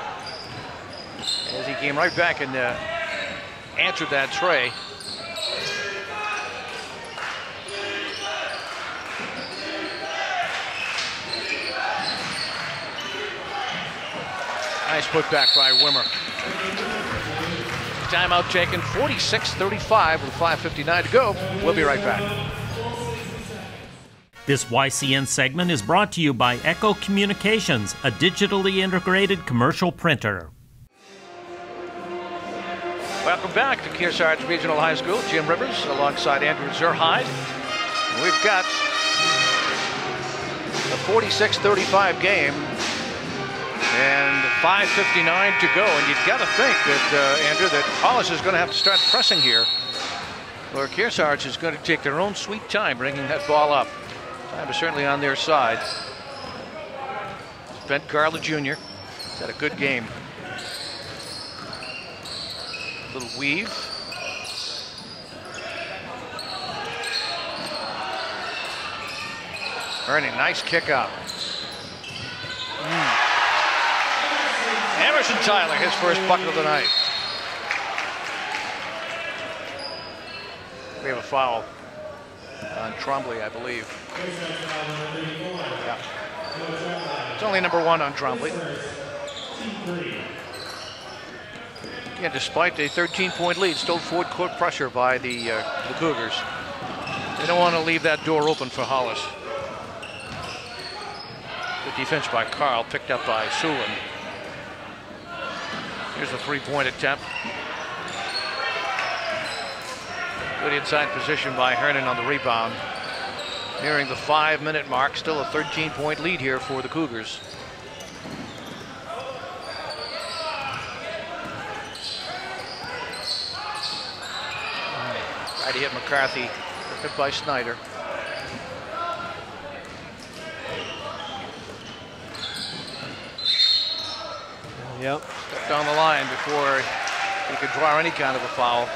C: As he came right back and answered that tray. Nice putback by Wimmer. Timeout taken, 46-35 with 5:59 to go. We'll be right back.
A: This YCN segment is brought to you by Echo Communications, a digitally integrated commercial printer.
C: Welcome back to Kearsarge Regional High School. Jim Rivers alongside Andrew Zerhide. We've got a 46-35 game and 5:59 to go. And you've got to think that, Andrew, that Hollis is going to have to start pressing here, or Kearsarge is going to take their own sweet time bringing that ball up. Time is certainly on their side. Bent Garland Jr. has had a good game. Little weave. Ernie, nice kick out. Emerson Tyler, his first bucket of the night. We have a foul on Trombley, I believe. Yeah. It's only number 1 on Trombley. Yeah, despite a 13-point lead, still forward court pressure by the Cougars. They don't want to leave that door open for Hollis. The defense by Carl, picked up by Sulin. Here's a 3-point attempt. Good inside position by Hernan on the rebound. Nearing the 5-minute mark, still a 13-point lead here for the Cougars. Tried to hit McCarthy, picked up by Snyder.
D: Yep.
C: Stepped on the line before he could draw any kind of a foul.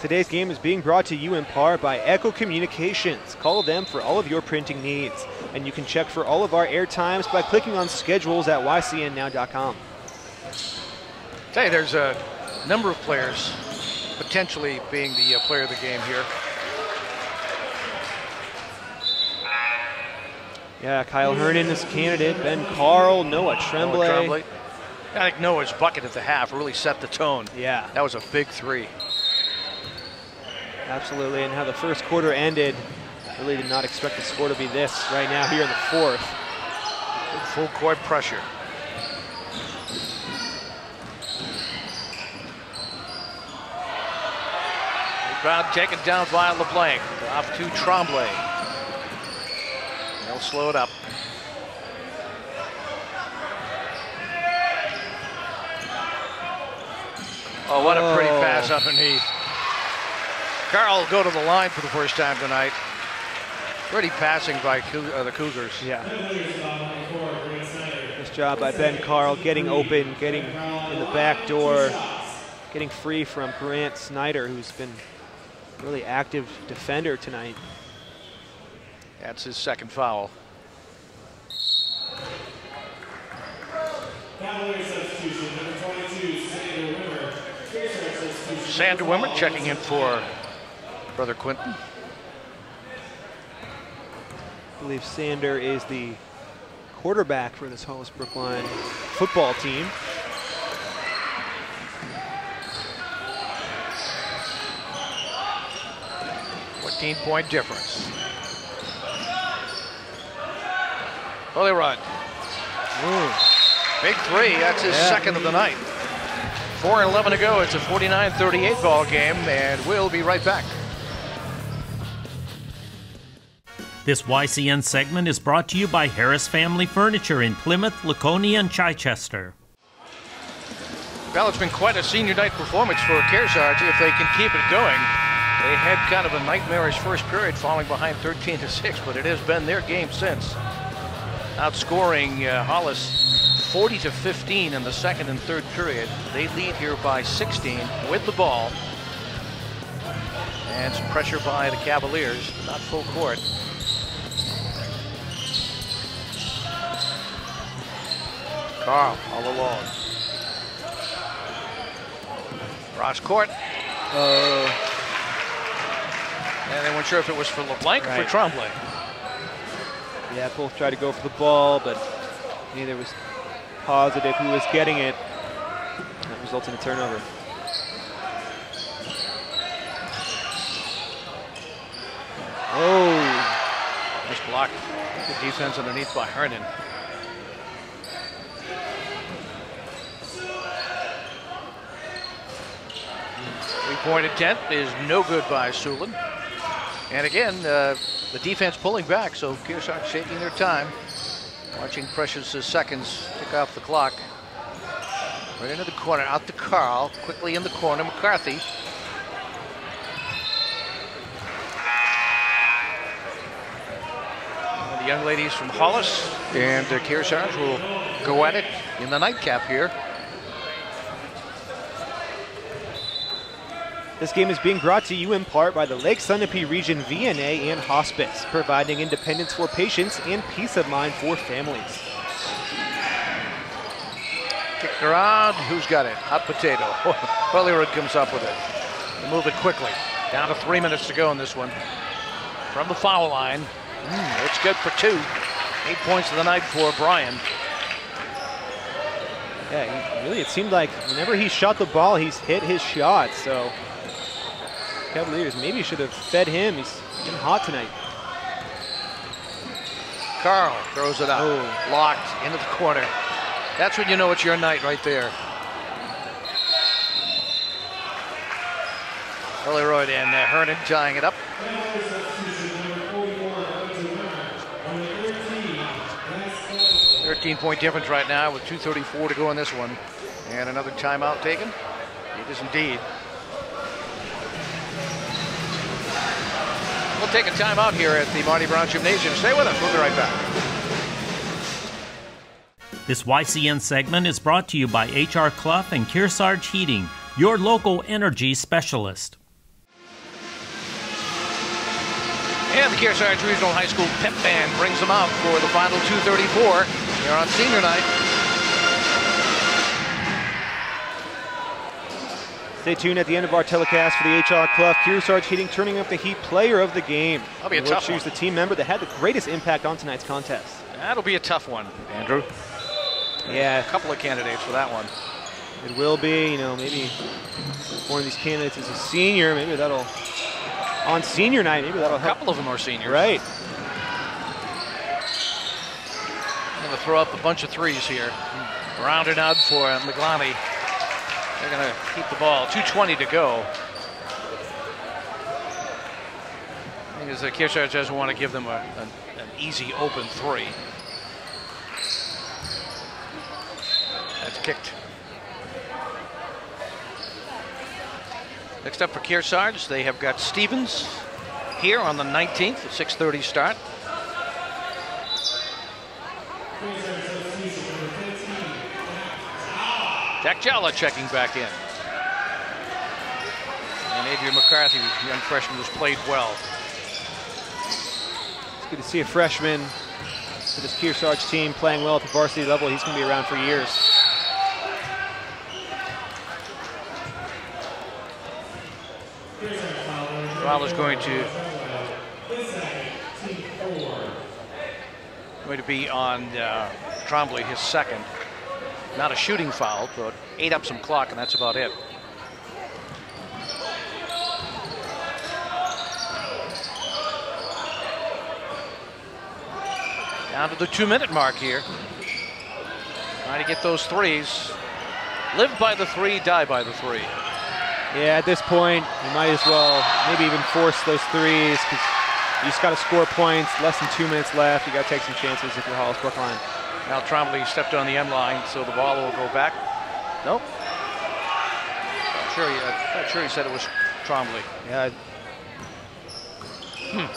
B: Today's game is being brought to you in part by Echo Communications. Call them for all of your printing needs. And you can check for all of our air times by clicking on schedules at ycnnow.com.
C: Hey, there's a number of players potentially being the player of the game here.
B: Yeah, Kyle Hernan is a candidate. Ben Carl, Noah Tremblay.
C: I think Noah's bucket at the half really set the tone.
B: Yeah.
C: That was a big 3.
B: Absolutely, and how the first quarter ended, really did not expect the score to be this right now here in the 4th.
C: Full court pressure. Rebound taken down by LeBlanc. Off to Tremblay. They'll slow it up. Oh, what a pretty pass underneath. Carl will go to the line for the first time tonight. Pretty passing by the Cougars.
B: Yeah. Nice job by Ben Carl getting open, getting in the back door, getting free from Grant Snyder, who's been a really active defender tonight.
C: That's his second foul. Sander Wimmer checking in for Brother Quinton.
B: I believe Sander is the quarterback for this Hollis-Brookline football team.
C: Point difference. Well, they run. Big 3. That's his second of the night. 4:11 to go. It's a 49-38 ball game, and we'll be right back.
A: This YCN segment is brought to you by Harris Family Furniture in Plymouth, Laconia, and Chichester.
C: Well, it's been quite a senior night performance for Kearsarge if they can keep it going. They had kind of a nightmarish first period, falling behind 13-6, but it has been their game since. Outscoring Hollis 40-15 in the second and third period. They lead here by 16 with the ball. And some pressure by the Cavaliers, not full court. Carl all alone. Cross court. And they weren't sure if it was for LeBlanc or for Tremblay.
B: Yeah, both tried to go for the ball, but neither was positive who was getting it. That results in a turnover. Oh!
C: Nice block. Good defense underneath by Hernan. Three-point attempt is no good by Sulin. And again, the defense pulling back, so Kearsarge taking their time. Watching precious seconds tick off the clock. Right into the corner, out to Carl. Quickly in the corner, McCarthy. And the young ladies from Hollis and Kearsarge will go at it in the nightcap here.
B: This game is being brought to you in part by the Lake Sunapee Region VNA and Hospice, providing independence for patients and peace of mind for families.
C: Kicked around. Who's got it? Hot potato. Hollywood comes up with it. They move it quickly. Down to 3 minutes to go in this one. From the foul line. It's good for 2. 8 points of the night for Brian.
B: Yeah, really, it seemed like whenever he shot the ball, he's hit his shot. So Cavaliers maybe should have fed him. He's getting hot tonight.
C: Carl throws it out. Locked into the corner. That's when you know it's your night right there. Hollywood and Hernan tying it up. 13-point difference right now with 2:34 to go in this one. And another timeout taken. It is indeed. We'll take a timeout here at the Marty Brown Gymnasium. Stay with us. We'll be right back.
A: This YCN segment is brought to you by H.R. Clough and Kearsarge Heating, your local energy specialist.
C: And the Kearsarge Regional High School pep band brings them out for the final 2:34 here on senior night.
B: Stay tuned at the end of our telecast for the H.R. Clough Kearsarge Heating turning up the heat player of the game.
C: That'll be a
B: We'll
C: tough
B: choose
C: one.
B: the team member that had the greatest impact on tonight's contest.
C: That'll be a tough one, Andrew.
B: Yeah,
C: A couple of candidates for that one.
B: it will be. You know, maybe one of these candidates is a senior. Maybe that'll, on senior night, maybe that'll
C: A
B: help.
C: couple of them are seniors.
B: Right.
C: Going to throw up a bunch of threes here. Rounded out for McLonney. They're going to keep the ball. 2:20 to go. I think the Kearsarge doesn't want to give them an easy open three. That's kicked. Next up for Kearsarge, they have got Stevens here on the 19th, a 6:30 start. Jack Jalla checking back in. And Adrian McCarthy, the young freshman, who's played well.
B: It's good to see a freshman for this Kearsarge team playing well at the varsity level. He's going to be around for years.
C: Fowler's going to be on Trombley, his second. Not a shooting foul, but ate up some clock, and that's about it. Down to the 2-minute mark here. Trying to get those threes. Live by the three, die by the three.
B: Yeah, at this point, you might as well maybe even force those threes because you just got to score points. Less than 2 minutes left. You got to take some chances if you're Hollis-Brookline.
C: Now Trombley stepped on the end line, so the ball will go back. Nope. Not sure he said it was Trombley.
B: Yeah.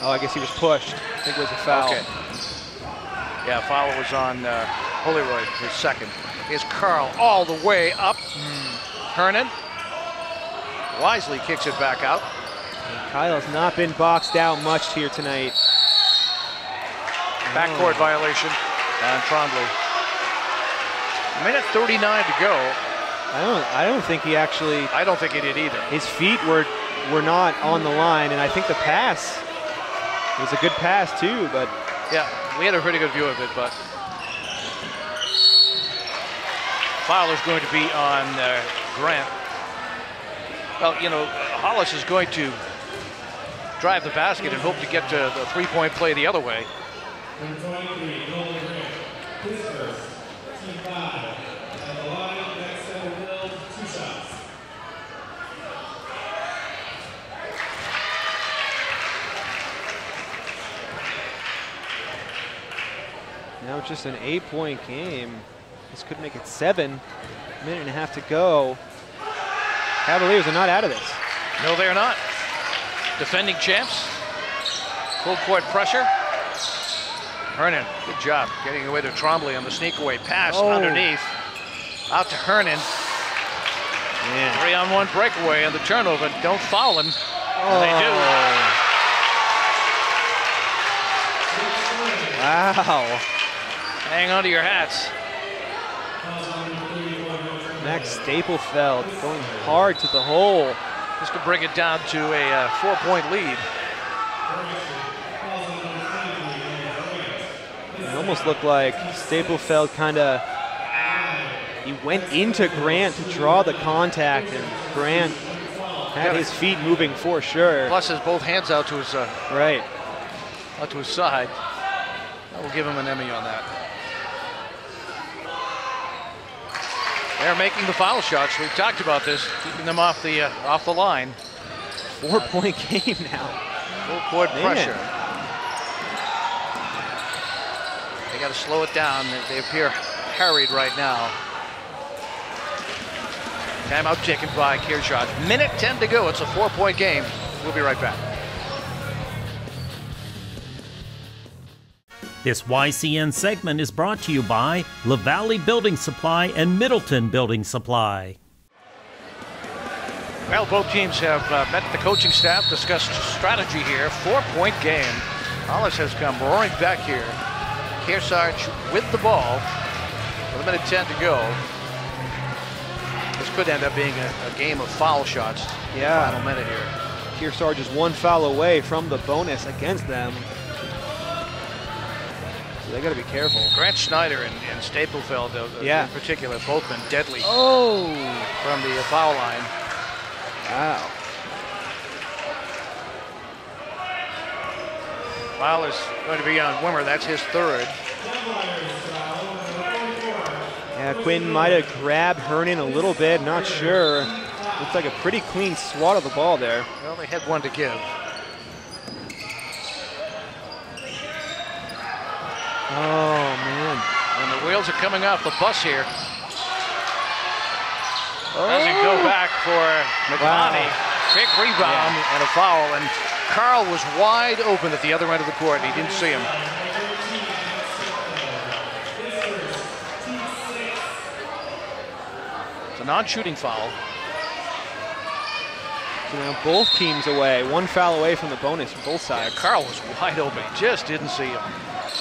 B: Oh, I guess he was pushed. I think it was a foul.
C: Okay. Yeah, foul was on Hollywood, his second. Here's Carl all the way up. Hernan wisely kicks it back out.
B: And Kyle's not been boxed out much here tonight.
C: Backcourt violation on Trombley. Minute 39 to go.
B: I don't think he actually.
C: I don't think he did either.
B: His feet were not on the line, and I think the pass was a good pass too. But
C: Yeah, we had a pretty good view of it, but foul is going to be on Grant. Well, you know, Hollis is going to drive the basket and hope to get to the three-point play the other way.
E: Number 23, Nolan Grant. His first, team 5. At the line, backside Will, 2 shots.
B: now it's just an 8-point game. This could make it 7. Minute and a half to go. Cavaliers are not out of this.
C: No, they're not. Defending champs. Full court pressure. Hernan, good job getting away to Trombley on the sneak away pass underneath. Out to Hernan.
D: Man.
C: 3-on-1 breakaway and the turnover. Don't foul him.
D: Oh.
C: They do.
D: Wow.
C: Hang on to your hats.
D: Max Staplefeld going hard to the hole.
C: This could bring it down to a 4-point lead.
D: It almost looked like Staplefeld he went into Grant to draw the contact, and Grant had his feet moving for sure.
C: Plus has both hands out to his
D: right.
C: out to his side. I will give him an Emmy on that. They're making the foul shots. We've talked about this, keeping them off the line.
D: 4-point game now.
C: Full court pressure. They got to slow it down. They appear harried right now. Timeout taken by Kearsarge. Minute 10 to go. It's a 4-point game. We'll be right back.
A: This YCN segment is brought to you by La Valley Building Supply and Middleton Building Supply.
C: Well, both teams have met the coaching staff, discussed strategy here. 4-point game. Hollis has come roaring back here. Kearsarge with the ball with a minute 10 to go. This could end up being a game of foul shots.
D: Yeah.
C: Final minute here.
D: Kearsarge is 1 foul away from the bonus against them. So they got to be careful.
C: Grant Schneider and Staplefeld, in particular, both been deadly from the foul line.
D: Wow.
C: Foul is going to be on Wimmer. That's his third.
D: Yeah, Quinn might have grabbed Hernan a little bit, not sure. Looks like a pretty clean swat of the ball there.
C: Well, they had one to give.
D: Oh, man.
C: And the wheels are coming off the bus here. Doesn't go back for McConney.
D: Wow.
C: Big rebound and a foul. And Carl was wide open at the other end of the court. He didn't see him. It's a non-shooting foul.
D: So now both teams away. 1 foul away from the bonus from both sides.
C: Yeah, Carl was wide open. He just didn't see him.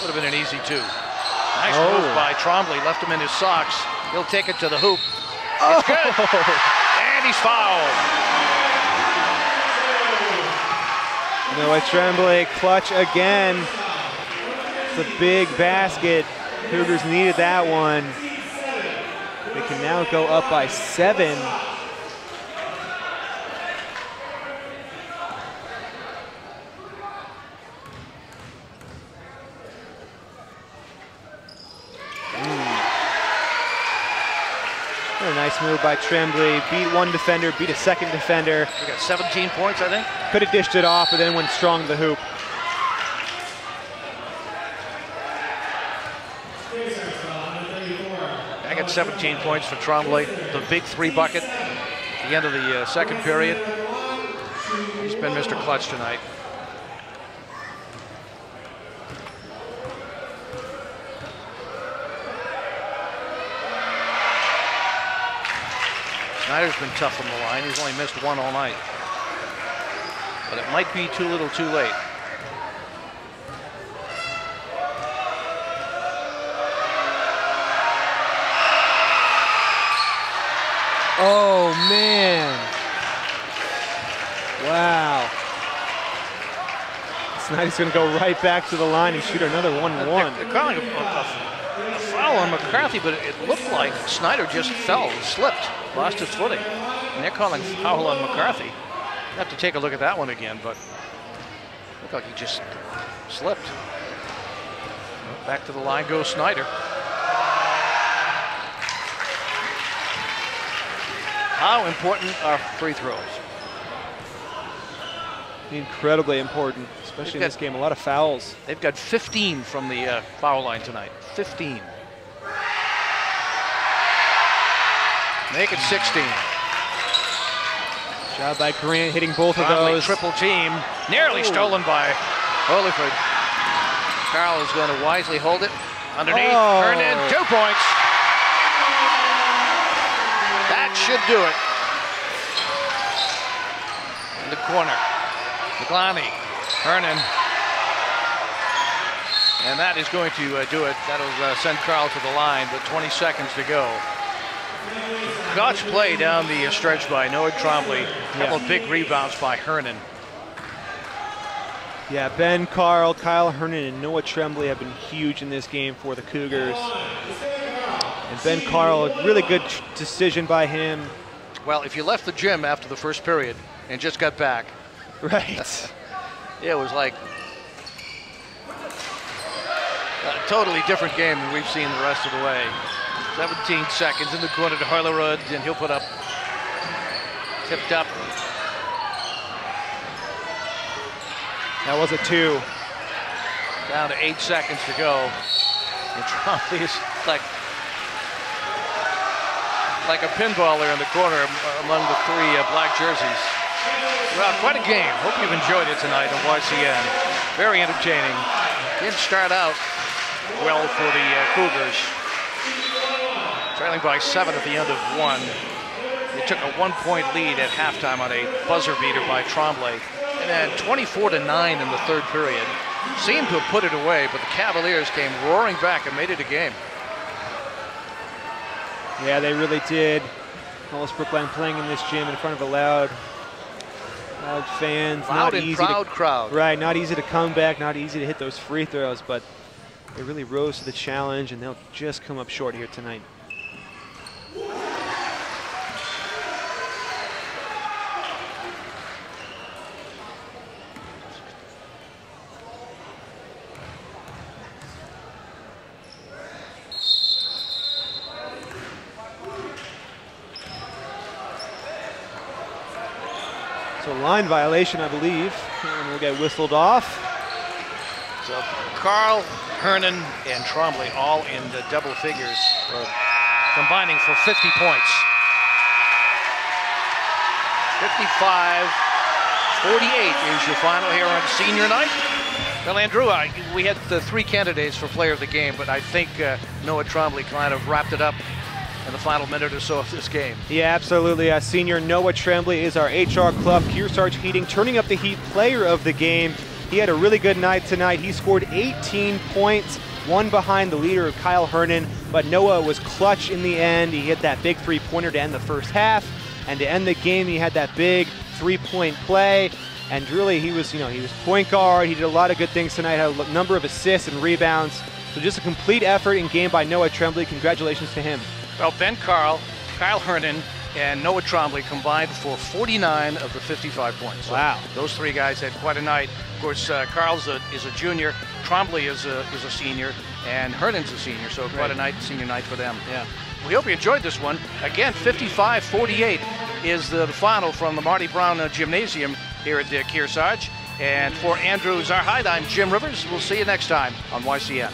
C: Would have been an easy 2. Nice move by Trombley. Left him in his socks. He'll take it to the hoop. It's good. And he's fouled.
D: Noah Tremblay clutch again. It's a big basket. Cougars needed that one. They can now go up by 7. A nice move by Tremblay. Beat 1 defender, beat a 2nd defender.
C: We got 17 points, I think.
D: Could have dished it off, but then went strong to the hoop.
C: I got 17 points for Trombley. The big 3 bucket at the end of the second period. He's been Mr. Clutch tonight. Snyder's been tough from the line. He's only missed 1 all night. But it might be too little too late.
D: Oh, man. Wow. Snyder's going to go right back to the line and shoot another 1-1.
C: They're calling a foul on McCarthy, but it looked like Snyder just fell, slipped, lost his footing. And they're calling foul on McCarthy. I have to take a look at that one again, but it looked like he just slipped. Back to the line goes Snyder. How important are free throws?
D: Incredibly important, especially in this game. A lot of fouls.
C: They've got 15 from the foul line tonight. 15. Make it 16.
D: Job by Grant hitting both of those.
C: Triple team. Nearly stolen by Holiford. Carl is going to wisely hold it. Underneath. Hernan, 2 points. That should do it. in the corner. McLani, Hernan. And that is going to do it. That'll send Carl to the line with 20 seconds to go. Clutch play down the stretch by Noah Trombley. A couple of big rebounds by Hernan.
D: Yeah, Ben Carl, Kyle Hernan, and Noah Tremblay have been huge in this game for the Cougars. And Ben Carl, a really good decision by him.
C: Well, if you left the gym after the first period and just got back.
D: Right.
C: It was like a totally different game than we've seen the rest of the way. 17 seconds in the corner to Harlerud, and he'll put up, tipped up.
D: That was a 2.
C: Down to 8 seconds to go. And Trombley is like a pinballer in the corner among the 3 black jerseys. Well, quite a game. Hope you've enjoyed it tonight on YCN. Very entertaining. Didn't start out well for the Cougars. Trailing by 7 at the end of 1. They took a 1-point lead at halftime on a buzzer beater by Trombley. And then 24-9 in the third period. Seemed to have put it away, but the Cavaliers came roaring back and made it a game.
D: Yeah, they really did. Hollis-Brookline playing in this gym in front of a loud fans.
C: Loud and proud crowd.
D: Right, not easy to come back, not easy to hit those free throws, but they really rose to the challenge, and they'll just come up short here tonight. So line violation, I believe, and we'll get whistled off.
C: So Carl, Hernan, and Trombley all in the double figures, combining for 50 points. 55-48 is your final here on senior night. Well, Andrew, we had the 3 candidates for player of the game, but I think Noah Trombley kind of wrapped it up in the final minute or so of this game.
D: Yeah, absolutely. Senior Noah Tremblay is our HR Club Kearsarge Heating turning up the heat player of the game. He had a really good night tonight. He scored 18 points, 1 behind the leader of Kyle Hernan, but Noah was clutch in the end. He hit that big 3-pointer to end the first half, and to end the game, he had that big 3-point play. And really, he was point guard. He did a lot of good things tonight. Had a number of assists and rebounds. So just a complete effort in game by Noah Tremblay. Congratulations to him.
C: Well, Ben Carl, Kyle Hernan, and Noah Trombley combined for 49 of the 55 points.
D: Wow.
C: So those 3 guys had quite a night. Of course, Carl's is a junior, Trombley is a senior, and Hernan's a senior, so quite a senior night for them.
D: Yeah.
C: We hope you enjoyed this one. Again, 55-48 is the final from the Marty Brown Gymnasium here at Kearsarge. And for Andrew Zarhide, I'm Jim Rivers. We'll see you next time on YCN.